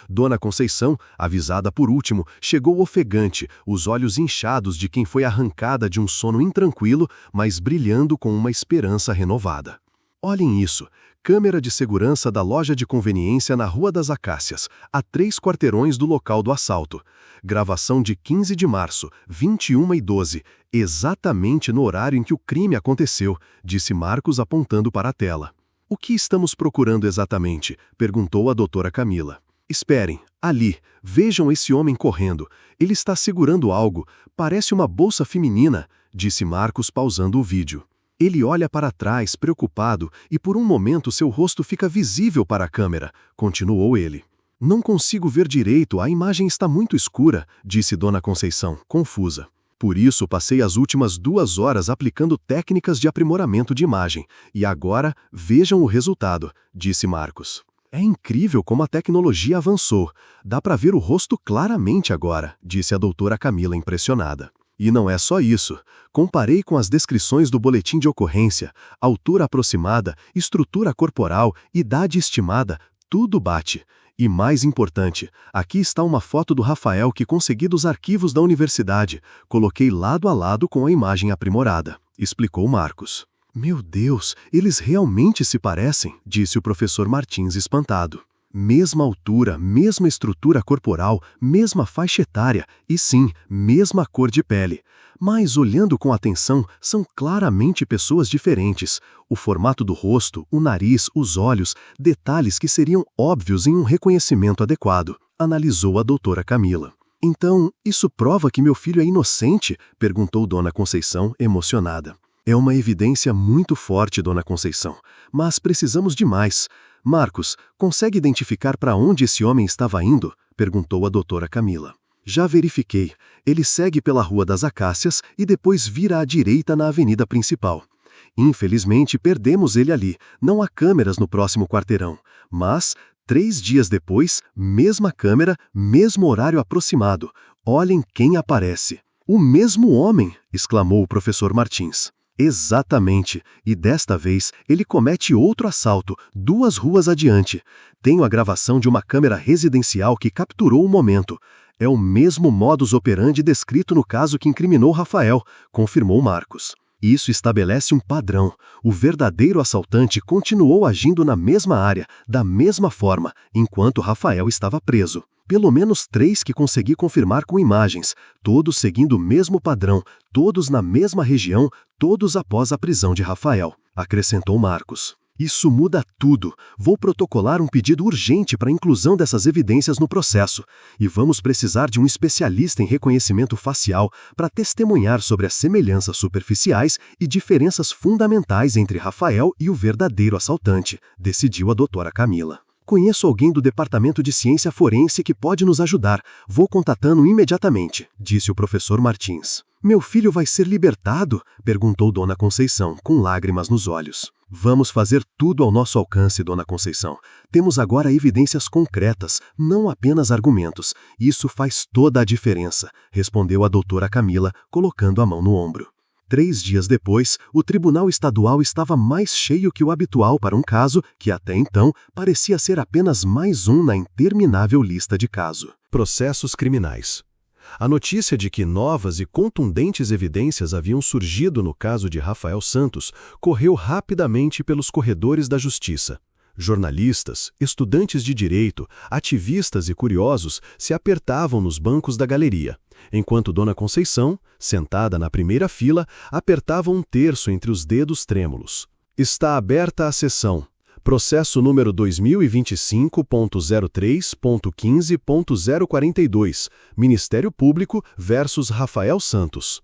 Dona Conceição, avisada por último, chegou ofegante, os olhos inchados de quem foi arrancada de um sono intranquilo, mas brilhando com uma esperança renovada. Olhem isso, câmera de segurança da loja de conveniência na Rua das Acácias, a 3 quarteirões do local do assalto. Gravação de 15 de março, 21h12, exatamente no horário em que o crime aconteceu, disse Marcos apontando para a tela. O que estamos procurando exatamente? Perguntou a doutora Camila. Esperem, ali, vejam esse homem correndo. Ele está segurando algo, parece uma bolsa feminina, disse Marcos pausando o vídeo. Ele olha para trás, preocupado, e por um momento seu rosto fica visível para a câmera, continuou ele. Não consigo ver direito, a imagem está muito escura, disse Dona Conceição, confusa. Por isso passei as últimas 2 horas aplicando técnicas de aprimoramento de imagem, e agora vejam o resultado, disse Marcos. É incrível como a tecnologia avançou. Dá para ver o rosto claramente agora, disse a doutora Camila impressionada. E não é só isso. Comparei com as descrições do boletim de ocorrência, altura aproximada, estrutura corporal, idade estimada, tudo bate. E mais importante, aqui está uma foto do Rafael que consegui dos arquivos da universidade. Coloquei lado a lado com a imagem aprimorada, explicou Marcos. Meu Deus, eles realmente se parecem, disse o professor Martins espantado. Mesma altura, mesma estrutura corporal, mesma faixa etária e sim, mesma cor de pele. Mas, olhando com atenção, são claramente pessoas diferentes. O formato do rosto, o nariz, os olhos, detalhes que seriam óbvios em um reconhecimento adequado, analisou a doutora Camila. Então, isso prova que meu filho é inocente? Perguntou Dona Conceição, emocionada. É uma evidência muito forte, Dona Conceição, mas precisamos de mais. Marcos, consegue identificar para onde esse homem estava indo? Perguntou a doutora Camila. Já verifiquei. Ele segue pela Rua das Acácias e depois vira à direita na avenida principal. Infelizmente, perdemos ele ali. Não há câmeras no próximo quarteirão. Mas, 3 dias depois, mesma câmera, mesmo horário aproximado. Olhem quem aparece. O mesmo homem! Exclamou o professor Martins. Exatamente, e desta vez ele comete outro assalto, 2 ruas adiante. Tenho a gravação de uma câmera residencial que capturou o momento. É o mesmo modus operandi descrito no caso que incriminou Rafael, confirmou Marcos. Isso estabelece um padrão. O verdadeiro assaltante continuou agindo na mesma área, da mesma forma, enquanto Rafael estava preso. Pelo menos 3 que consegui confirmar com imagens, todos seguindo o mesmo padrão, todos na mesma região, todos após a prisão de Rafael, acrescentou Marcos. Isso muda tudo. Vou protocolar um pedido urgente para a inclusão dessas evidências no processo. E vamos precisar de um especialista em reconhecimento facial para testemunhar sobre as semelhanças superficiais e diferenças fundamentais entre Rafael e o verdadeiro assaltante, decidiu a doutora Camila. Conheço alguém do Departamento de Ciência Forense que pode nos ajudar. Vou contatá-lo imediatamente, disse o professor Martins. Meu filho vai ser libertado? Perguntou Dona Conceição, com lágrimas nos olhos. Vamos fazer tudo ao nosso alcance, Dona Conceição. Temos agora evidências concretas, não apenas argumentos. Isso faz toda a diferença, respondeu a doutora Camila, colocando a mão no ombro. 3 dias depois, o Tribunal Estadual estava mais cheio que o habitual para um caso que, até então, parecia ser apenas mais um na interminável lista de casos. Processos criminais. A notícia de que novas e contundentes evidências haviam surgido no caso de Rafael Santos correu rapidamente pelos corredores da justiça. Jornalistas, estudantes de direito, ativistas e curiosos se apertavam nos bancos da galeria, enquanto Dona Conceição, sentada na primeira fila, apertava um terço entre os dedos trêmulos. Está aberta a sessão. Processo número 2025.03.15.042, Ministério Público versus Rafael Santos.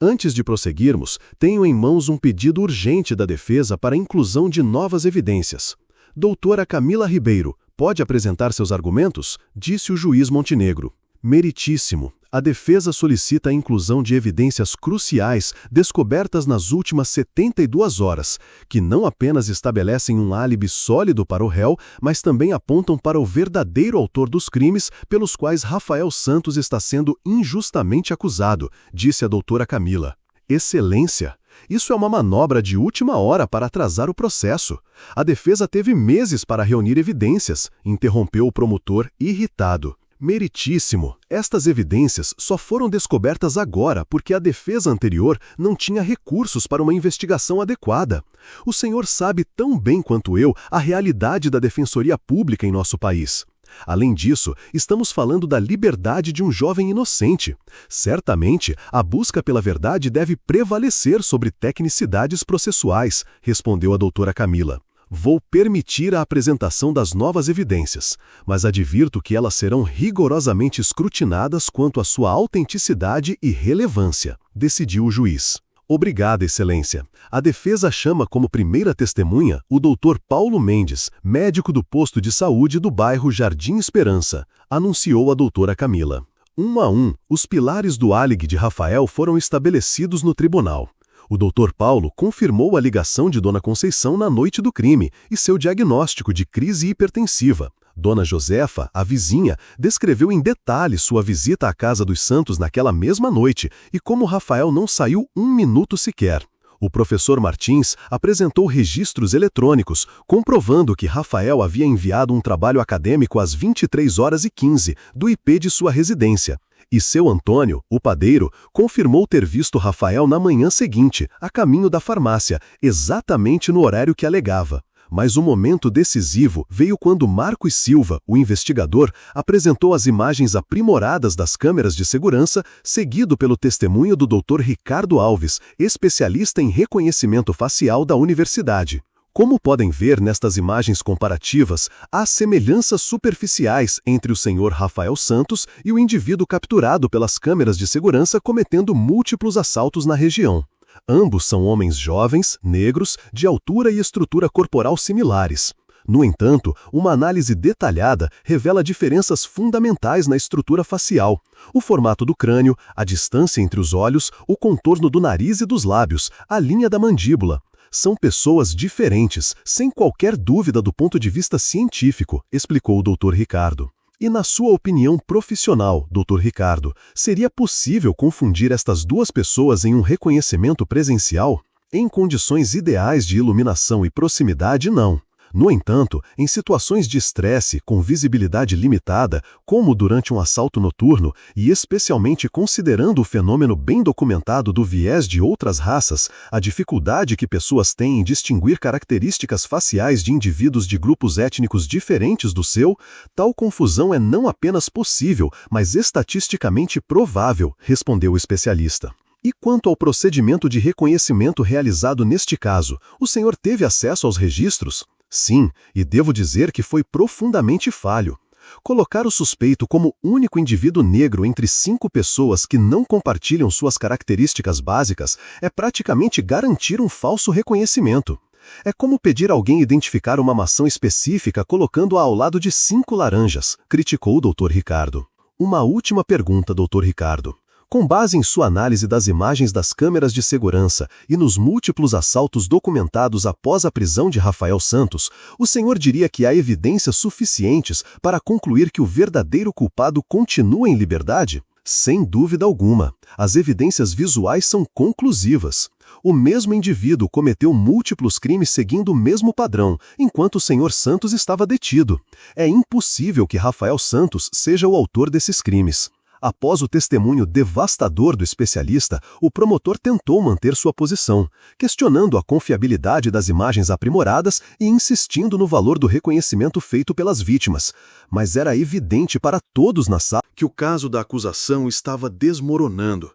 Antes de prosseguirmos, tenho em mãos um pedido urgente da defesa para a inclusão de novas evidências. Doutora Camila Ribeiro, pode apresentar seus argumentos? Disse o juiz Montenegro. Meritíssimo. A defesa solicita a inclusão de evidências cruciais descobertas nas últimas 72 horas, que não apenas estabelecem um álibi sólido para o réu, mas também apontam para o verdadeiro autor dos crimes pelos quais Rafael Santos está sendo injustamente acusado, disse a doutora Camila. Excelência! Isso é uma manobra de última hora para atrasar o processo. A defesa teve meses para reunir evidências, interrompeu o promotor irritado. Meritíssimo! Estas evidências só foram descobertas agora porque a defesa anterior não tinha recursos para uma investigação adequada. O senhor sabe tão bem quanto eu a realidade da defensoria pública em nosso país. Além disso, estamos falando da liberdade de um jovem inocente. Certamente, a busca pela verdade deve prevalecer sobre tecnicidades processuais, respondeu a doutora Camila. Vou permitir a apresentação das novas evidências, mas advirto que elas serão rigorosamente escrutinadas quanto à sua autenticidade e relevância, decidiu o juiz. Obrigada, Excelência. A defesa chama como primeira testemunha o Dr. Paulo Mendes, médico do posto de saúde do bairro Jardim Esperança, anunciou a doutora Camila. 1 a 1, os pilares do álibi de Rafael foram estabelecidos no tribunal. O Dr. Paulo confirmou a ligação de Dona Conceição na noite do crime e seu diagnóstico de crise hipertensiva. Dona Josefa, a vizinha, descreveu em detalhes sua visita à casa dos Santos naquela mesma noite e como Rafael não saiu 1 minuto sequer. O professor Martins apresentou registros eletrônicos, comprovando que Rafael havia enviado um trabalho acadêmico às 23h15 do IP de sua residência. E seu Antônio, o padeiro, confirmou ter visto Rafael na manhã seguinte, a caminho da farmácia, exatamente no horário que alegava. Mas o momento decisivo veio quando Marcos Silva, o investigador, apresentou as imagens aprimoradas das câmeras de segurança, seguido pelo testemunho do Dr. Ricardo Alves, especialista em reconhecimento facial da universidade. Como podem ver nestas imagens comparativas, há semelhanças superficiais entre o senhor Rafael Santos e o indivíduo capturado pelas câmeras de segurança cometendo múltiplos assaltos na região. Ambos são homens jovens, negros, de altura e estrutura corporal similares. No entanto, uma análise detalhada revela diferenças fundamentais na estrutura facial. O formato do crânio, a distância entre os olhos, o contorno do nariz e dos lábios, a linha da mandíbula. São pessoas diferentes, sem qualquer dúvida do ponto de vista científico, explicou o Dr. Ricardo. E na sua opinião profissional, Dr. Ricardo, seria possível confundir estas duas pessoas em um reconhecimento presencial? Em condições ideais de iluminação e proximidade, não. No entanto, em situações de estresse com visibilidade limitada, como durante um assalto noturno, e especialmente considerando o fenômeno bem documentado do viés de outras raças, a dificuldade que pessoas têm em distinguir características faciais de indivíduos de grupos étnicos diferentes do seu, tal confusão é não apenas possível, mas estatisticamente provável, respondeu o especialista. E quanto ao procedimento de reconhecimento realizado neste caso, o senhor teve acesso aos registros? Sim, e devo dizer que foi profundamente falho. Colocar o suspeito como único indivíduo negro entre 5 pessoas que não compartilham suas características básicas é praticamente garantir um falso reconhecimento. É como pedir alguém identificar uma maçã específica colocando-a ao lado de 5 laranjas, criticou o Dr. Ricardo. Uma última pergunta, Dr. Ricardo. Com base em sua análise das imagens das câmeras de segurança e nos múltiplos assaltos documentados após a prisão de Rafael Santos, o senhor diria que há evidências suficientes para concluir que o verdadeiro culpado continua em liberdade? Sem dúvida alguma. As evidências visuais são conclusivas. O mesmo indivíduo cometeu múltiplos crimes seguindo o mesmo padrão, enquanto o senhor Santos estava detido. É impossível que Rafael Santos seja o autor desses crimes. Após o testemunho devastador do especialista, o promotor tentou manter sua posição, questionando a confiabilidade das imagens aprimoradas e insistindo no valor do reconhecimento feito pelas vítimas. Mas era evidente para todos na sala que o caso da acusação estava desmoronando.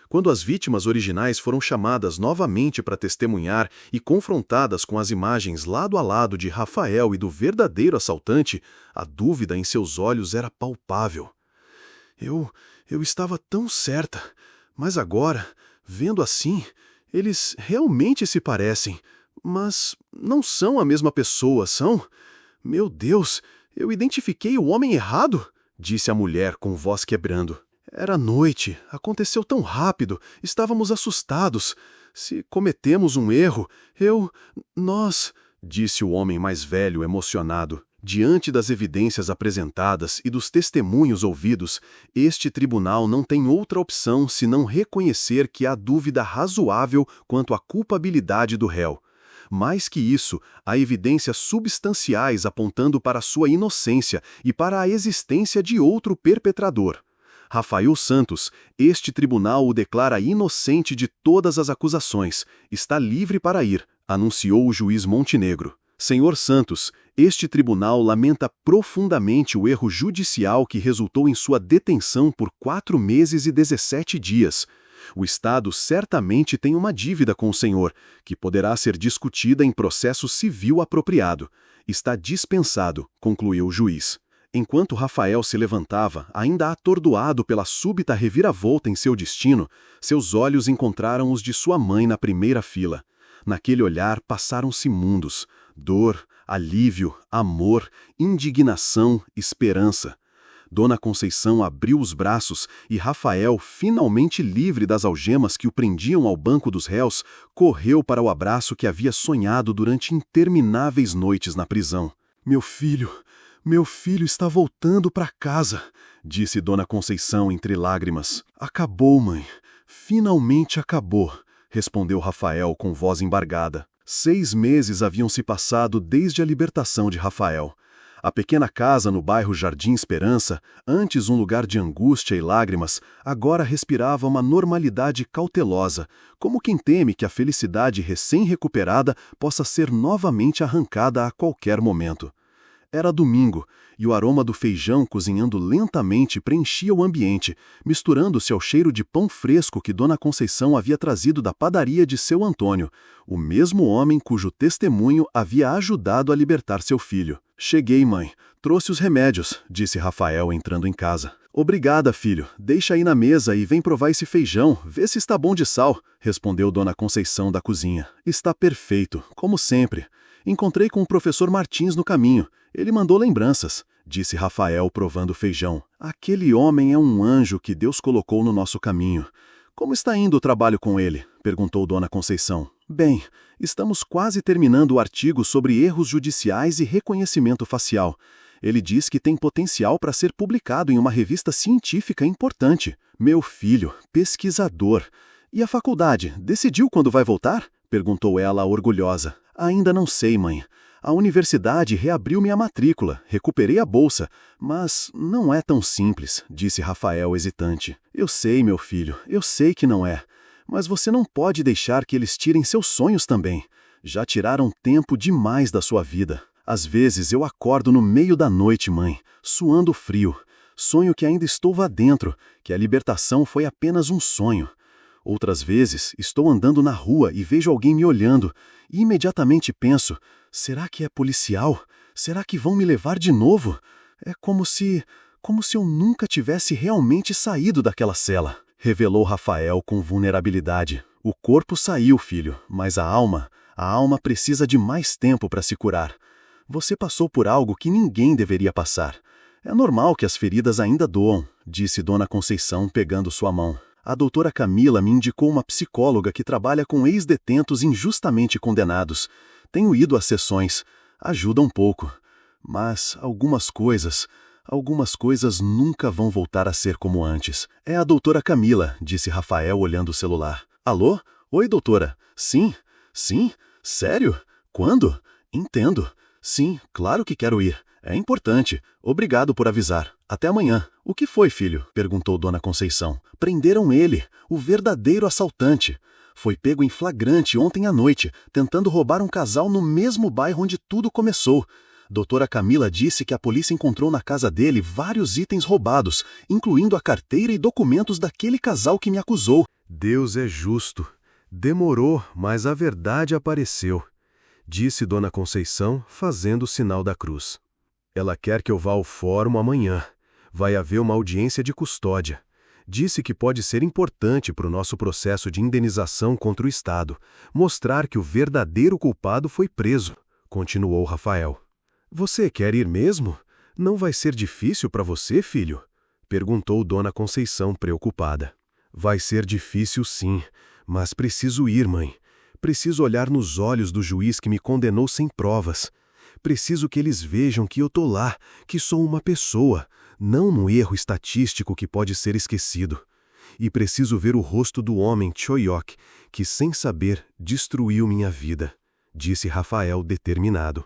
Quando as vítimas originais foram chamadas novamente para testemunhar e confrontadas com as imagens lado a lado de Rafael e do verdadeiro assaltante, a dúvida em seus olhos era palpável. Eu estava tão certa, mas agora, vendo assim, eles realmente se parecem, mas não são a mesma pessoa, são? Meu Deus, eu identifiquei o homem errado, disse a mulher com voz quebrando. Era noite, aconteceu tão rápido, estávamos assustados. Se cometemos um erro, nós, disse o homem mais velho, emocionado. Diante das evidências apresentadas e dos testemunhos ouvidos, este tribunal não tem outra opção senão reconhecer que há dúvida razoável quanto à culpabilidade do réu. Mais que isso, há evidências substanciais apontando para sua inocência e para a existência de outro perpetrador. Rafael Santos, este tribunal o declara inocente de todas as acusações. Está livre para ir, anunciou o juiz Montenegro. Senhor Santos, este tribunal lamenta profundamente o erro judicial que resultou em sua detenção por 4 meses e 17 dias. O Estado certamente tem uma dívida com o senhor, que poderá ser discutida em processo civil apropriado. Está dispensado, concluiu o juiz. Enquanto Rafael se levantava, ainda atordoado pela súbita reviravolta em seu destino, seus olhos encontraram os de sua mãe na primeira fila. Naquele olhar passaram-se mundos. Dor, alívio, amor, indignação, esperança. Dona Conceição abriu os braços e Rafael, finalmente livre das algemas que o prendiam ao banco dos réus, correu para o abraço que havia sonhado durante intermináveis noites na prisão. Meu filho está voltando para casa, disse Dona Conceição entre lágrimas. Acabou, mãe. Finalmente acabou, respondeu Rafael com voz embargada. 6 meses haviam se passado desde a libertação de Rafael. A pequena casa no bairro Jardim Esperança, antes um lugar de angústia e lágrimas, agora respirava uma normalidade cautelosa, como quem teme que a felicidade recém-recuperada possa ser novamente arrancada a qualquer momento. Era domingo, e o aroma do feijão cozinhando lentamente preenchia o ambiente, misturando-se ao cheiro de pão fresco que Dona Conceição havia trazido da padaria de seu Antônio, o mesmo homem cujo testemunho havia ajudado a libertar seu filho. Cheguei, mãe. Trouxe os remédios, disse Rafael entrando em casa. Obrigada, filho. Deixa aí na mesa e vem provar esse feijão, vê se está bom de sal, respondeu Dona Conceição da cozinha. Está perfeito, como sempre. Encontrei com o professor Martins no caminho. Ele mandou lembranças, disse Rafael provando o feijão. Aquele homem é um anjo que Deus colocou no nosso caminho. Como está indo o trabalho com ele? Perguntou Dona Conceição. Bem, estamos quase terminando o artigo sobre erros judiciais e reconhecimento facial. Ele diz que tem potencial para ser publicado em uma revista científica importante. Meu filho, pesquisador. E a faculdade, decidiu quando vai voltar? Perguntou ela orgulhosa. Ainda não sei, mãe. A universidade reabriu minha matrícula, recuperei a bolsa, mas não é tão simples, disse Rafael hesitante. Eu sei, meu filho, eu sei que não é. Mas você não pode deixar que eles tirem seus sonhos também. Já tiraram tempo demais da sua vida. Às vezes eu acordo no meio da noite, mãe, suando frio. Sonho que ainda estou lá dentro, que a libertação foi apenas um sonho. Outras vezes, estou andando na rua e vejo alguém me olhando, e imediatamente penso, será que é policial? Será que vão me levar de novo? É como se eu nunca tivesse realmente saído daquela cela, revelou Rafael com vulnerabilidade. O corpo saiu, filho, mas a alma precisa de mais tempo para se curar. Você passou por algo que ninguém deveria passar. É normal que as feridas ainda doam, disse Dona Conceição pegando sua mão. A doutora Camila me indicou uma psicóloga que trabalha com ex-detentos injustamente condenados. Tenho ido às sessões. Ajuda um pouco. Mas algumas coisas nunca vão voltar a ser como antes. É a doutora Camila, disse Rafael olhando o celular. Alô? Oi, doutora. Sim? Sim? Sério? Quando? Entendo. Sim, claro que quero ir. É importante. Obrigado por avisar. Até amanhã. O que foi, filho? Perguntou Dona Conceição. Prenderam ele, o verdadeiro assaltante. Foi pego em flagrante ontem à noite, tentando roubar um casal no mesmo bairro onde tudo começou. Doutora Camila disse que a polícia encontrou na casa dele vários itens roubados, incluindo a carteira e documentos daquele casal que me acusou. Deus é justo. Demorou, mas a verdade apareceu, disse Dona Conceição, fazendo o sinal da cruz. Ela quer que eu vá ao fórum amanhã. Vai haver uma audiência de custódia. Disse que pode ser importante para o nosso processo de indenização contra o Estado, mostrar que o verdadeiro culpado foi preso, continuou Rafael. Você quer ir mesmo? Não vai ser difícil para você, filho? Perguntou Dona Conceição preocupada. Vai ser difícil sim, mas preciso ir, mãe. Preciso olhar nos olhos do juiz que me condenou sem provas. Preciso que eles vejam que eu tô lá, que sou uma pessoa, não um erro estatístico que pode ser esquecido. E preciso ver o rosto do homem Choyok, que sem saber destruiu minha vida, disse Rafael determinado.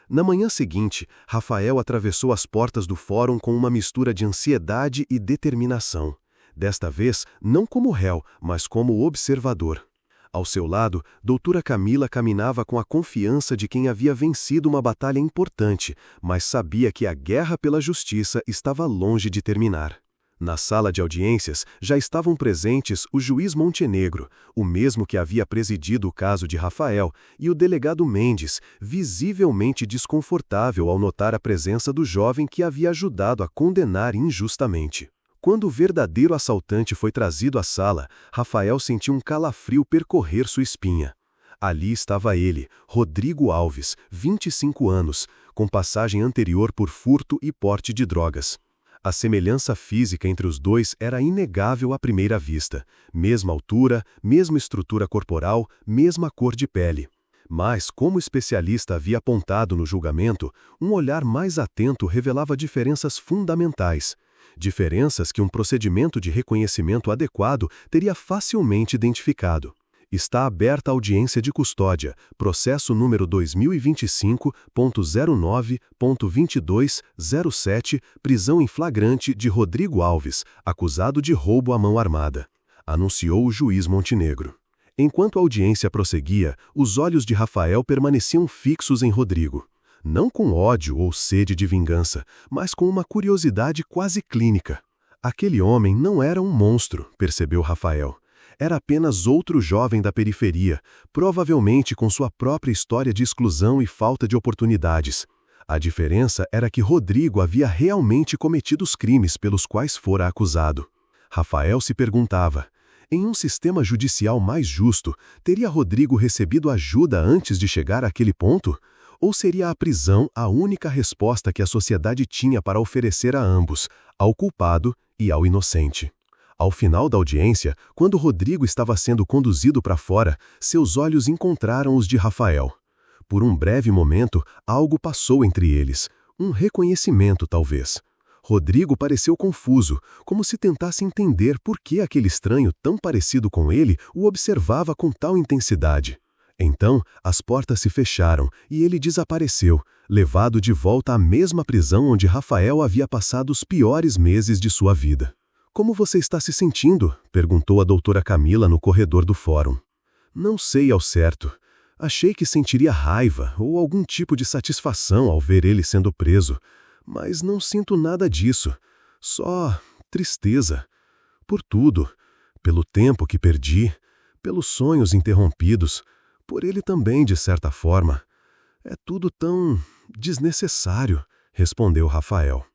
Na manhã seguinte, Rafael atravessou as portas do fórum com uma mistura de ansiedade e determinação. Desta vez, não como réu, mas como observador. Ao seu lado, doutora Camila caminhava com a confiança de quem havia vencido uma batalha importante, mas sabia que a guerra pela justiça estava longe de terminar. Na sala de audiências já estavam presentes o juiz Montenegro, o mesmo que havia presidido o caso de Rafael, e o delegado Mendes, visivelmente desconfortável ao notar a presença do jovem que havia ajudado a condenar injustamente. Quando o verdadeiro assaltante foi trazido à sala, Rafael sentiu um calafrio percorrer sua espinha. Ali estava ele, Rodrigo Alves, 25 anos, com passagem anterior por furto e porte de drogas. A semelhança física entre os dois era inegável à primeira vista. Mesma altura, mesma estrutura corporal, mesma cor de pele. Mas, como o especialista havia apontado no julgamento, um olhar mais atento revelava diferenças fundamentais. Diferenças que um procedimento de reconhecimento adequado teria facilmente identificado. Está aberta a audiência de custódia, processo número 2025.09.2207, prisão em flagrante de Rodrigo Alves, acusado de roubo à mão armada, anunciou o juiz Montenegro. Enquanto a audiência prosseguia, os olhos de Rafael permaneciam fixos em Rodrigo. Não com ódio ou sede de vingança, mas com uma curiosidade quase clínica. Aquele homem não era um monstro, percebeu Rafael. Era apenas outro jovem da periferia, provavelmente com sua própria história de exclusão e falta de oportunidades. A diferença era que Rodrigo havia realmente cometido os crimes pelos quais fora acusado. Rafael se perguntava, em um sistema judicial mais justo, teria Rodrigo recebido ajuda antes de chegar àquele ponto? Ou seria a prisão a única resposta que a sociedade tinha para oferecer a ambos, ao culpado e ao inocente? Ao final da audiência, quando Rodrigo estava sendo conduzido para fora, seus olhos encontraram os de Rafael. Por um breve momento, algo passou entre eles, um reconhecimento talvez. Rodrigo pareceu confuso, como se tentasse entender por que aquele estranho tão parecido com ele o observava com tal intensidade. Então, as portas se fecharam e ele desapareceu, levado de volta à mesma prisão onde Rafael havia passado os piores meses de sua vida. Como você está se sentindo? Perguntou a doutora Camila no corredor do fórum. Não sei ao certo. Achei que sentiria raiva ou algum tipo de satisfação ao ver ele sendo preso, mas não sinto nada disso. Só tristeza. Por tudo. Pelo tempo que perdi, pelos sonhos interrompidos, por ele também, de certa forma. É tudo tão desnecessário, respondeu Rafael.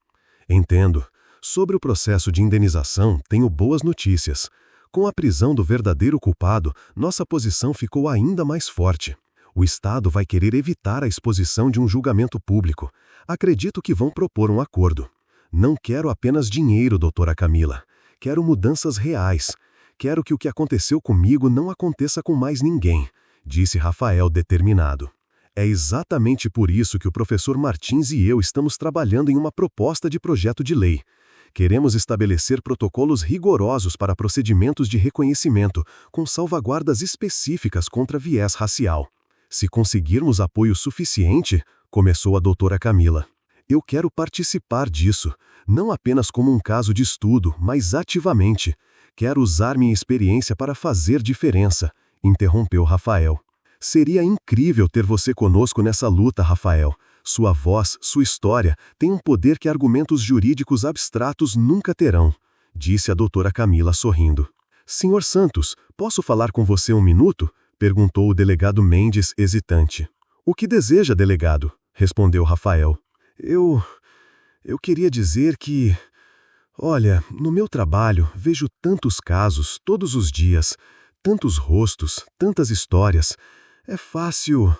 Entendo. Sobre o processo de indenização, tenho boas notícias. Com a prisão do verdadeiro culpado, nossa posição ficou ainda mais forte. O Estado vai querer evitar a exposição de um julgamento público. Acredito que vão propor um acordo. Não quero apenas dinheiro, doutora Camila. Quero mudanças reais. Quero que o que aconteceu comigo não aconteça com mais ninguém, disse Rafael determinado. É exatamente por isso que o professor Martins e eu estamos trabalhando em uma proposta de projeto de lei. Queremos estabelecer protocolos rigorosos para procedimentos de reconhecimento, com salvaguardas específicas contra viés racial. Se conseguirmos apoio suficiente, começou a doutora Camila. Eu quero participar disso, não apenas como um caso de estudo, mas ativamente. Quero usar minha experiência para fazer diferença, interrompeu Rafael. Seria incrível ter você conosco nessa luta, Rafael. Sua voz, sua história, tem um poder que argumentos jurídicos abstratos nunca terão, disse a doutora Camila sorrindo. Senhor Santos, posso falar com você um minuto? Perguntou o delegado Mendes, hesitante. O que deseja, delegado? Respondeu Rafael. Eu queria dizer que... Olha, no meu trabalho vejo tantos casos, todos os dias, tantos rostos, tantas histórias. É fácil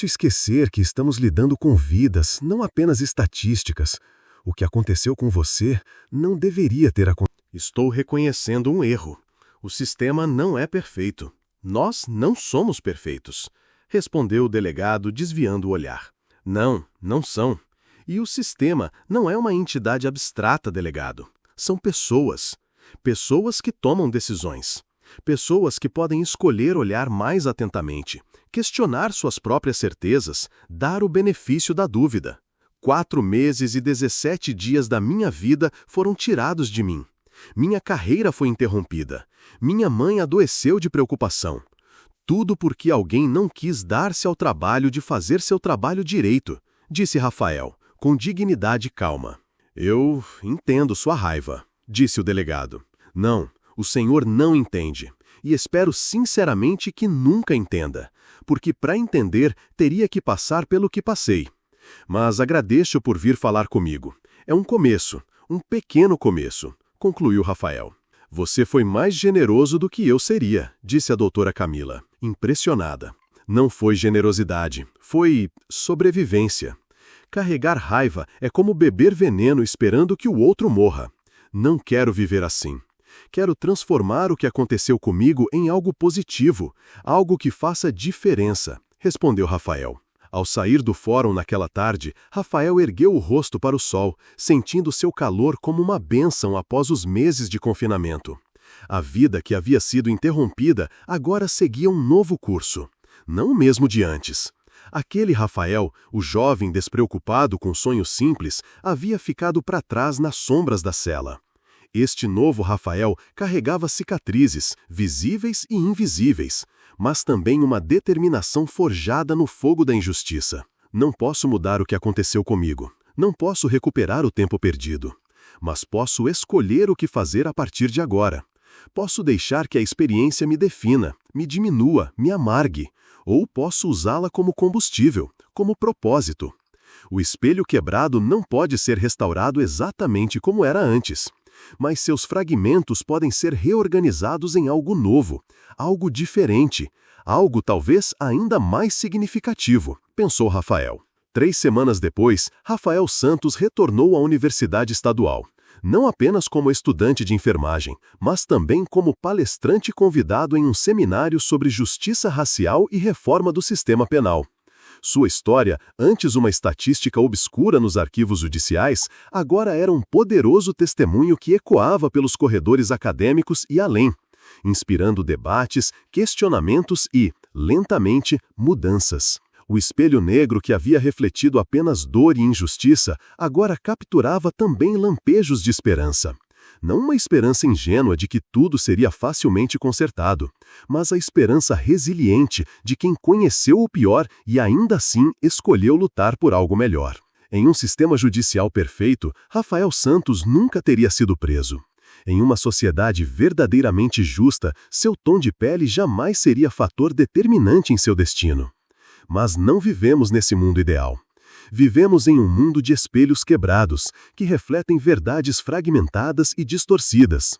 esquecer que estamos lidando com vidas, não apenas estatísticas. O que aconteceu com você não deveria ter acontecido. Estou reconhecendo um erro. O sistema não é perfeito. Nós não somos perfeitos, respondeu o delegado, desviando o olhar. Não são. E o sistema não é uma entidade abstrata, delegado. São pessoas. Pessoas que tomam decisões. Pessoas que podem escolher olhar mais atentamente, questionar suas próprias certezas, dar o benefício da dúvida. 4 meses e 17 dias da minha vida foram tirados de mim. Minha carreira foi interrompida. Minha mãe adoeceu de preocupação. Tudo porque alguém não quis dar-se ao trabalho de fazer seu trabalho direito, disse Rafael, com dignidade e calma. Eu entendo sua raiva, disse o delegado. Não, o senhor não entende. E espero sinceramente que nunca entenda, porque para entender teria que passar pelo que passei. Mas agradeço por vir falar comigo. É um começo, um pequeno começo, concluiu Rafael. Você foi mais generoso do que eu seria, disse a doutora Camila, impressionada. Não foi generosidade, foi sobrevivência. Carregar raiva é como beber veneno esperando que o outro morra. Não quero viver assim. Quero transformar o que aconteceu comigo em algo positivo, algo que faça diferença, respondeu Rafael. Ao sair do fórum naquela tarde, Rafael ergueu o rosto para o sol, sentindo seu calor como uma bênção após os meses de confinamento. A vida que havia sido interrompida agora seguia um novo curso, não o mesmo de antes. Aquele Rafael, o jovem despreocupado com sonhos simples, havia ficado para trás nas sombras da cela. Este novo Rafael carregava cicatrizes, visíveis e invisíveis, mas também uma determinação forjada no fogo da injustiça. Não posso mudar o que aconteceu comigo. Não posso recuperar o tempo perdido. Mas posso escolher o que fazer a partir de agora. Posso deixar que a experiência me defina, me diminua, me amargue. Ou posso usá-la como combustível, como propósito. O espelho quebrado não pode ser restaurado exatamente como era antes. Mas seus fragmentos podem ser reorganizados em algo novo, algo diferente, algo talvez ainda mais significativo, pensou Rafael. 3 semanas depois, Rafael Santos retornou à Universidade Estadual, não apenas como estudante de enfermagem, mas também como palestrante convidado em um seminário sobre justiça racial e reforma do sistema penal. Sua história, antes uma estatística obscura nos arquivos judiciais, agora era um poderoso testemunho que ecoava pelos corredores acadêmicos e além, inspirando debates, questionamentos e, lentamente, mudanças. O espelho negro que havia refletido apenas dor e injustiça, agora capturava também lampejos de esperança. Não uma esperança ingênua de que tudo seria facilmente consertado, mas a esperança resiliente de quem conheceu o pior e ainda assim escolheu lutar por algo melhor. Em um sistema judicial perfeito, Rafael Santos nunca teria sido preso. Em uma sociedade verdadeiramente justa, seu tom de pele jamais seria fator determinante em seu destino. Mas não vivemos nesse mundo ideal. Vivemos em um mundo de espelhos quebrados, que refletem verdades fragmentadas e distorcidas.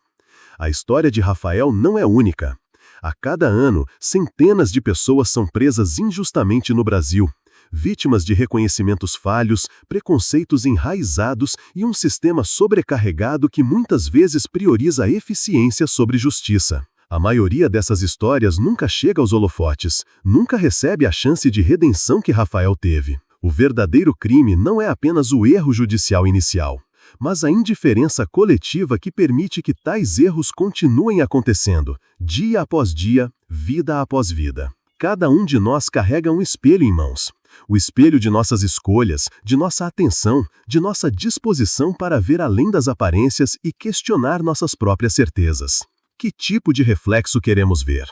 A história de Rafael não é única. A cada ano, centenas de pessoas são presas injustamente no Brasil, vítimas de reconhecimentos falhos, preconceitos enraizados e um sistema sobrecarregado que muitas vezes prioriza a eficiência sobre justiça. A maioria dessas histórias nunca chega aos holofotes, nunca recebe a chance de redenção que Rafael teve. O verdadeiro crime não é apenas o erro judicial inicial, mas a indiferença coletiva que permite que tais erros continuem acontecendo, dia após dia, vida após vida. Cada um de nós carrega um espelho em mãos. O espelho de nossas escolhas, de nossa atenção, de nossa disposição para ver além das aparências e questionar nossas próprias certezas. Que tipo de reflexo queremos ver?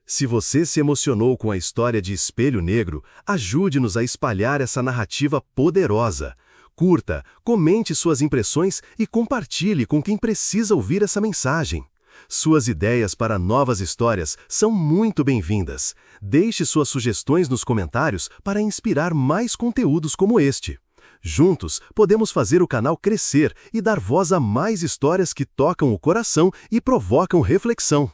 Se você se emocionou com a história de Espelho Negro, ajude-nos a espalhar essa narrativa poderosa. Curta, comente suas impressões e compartilhe com quem precisa ouvir essa mensagem. Suas ideias para novas histórias são muito bem-vindas. Deixe suas sugestões nos comentários para inspirar mais conteúdos como este. Juntos, podemos fazer o canal crescer e dar voz a mais histórias que tocam o coração e provocam reflexão.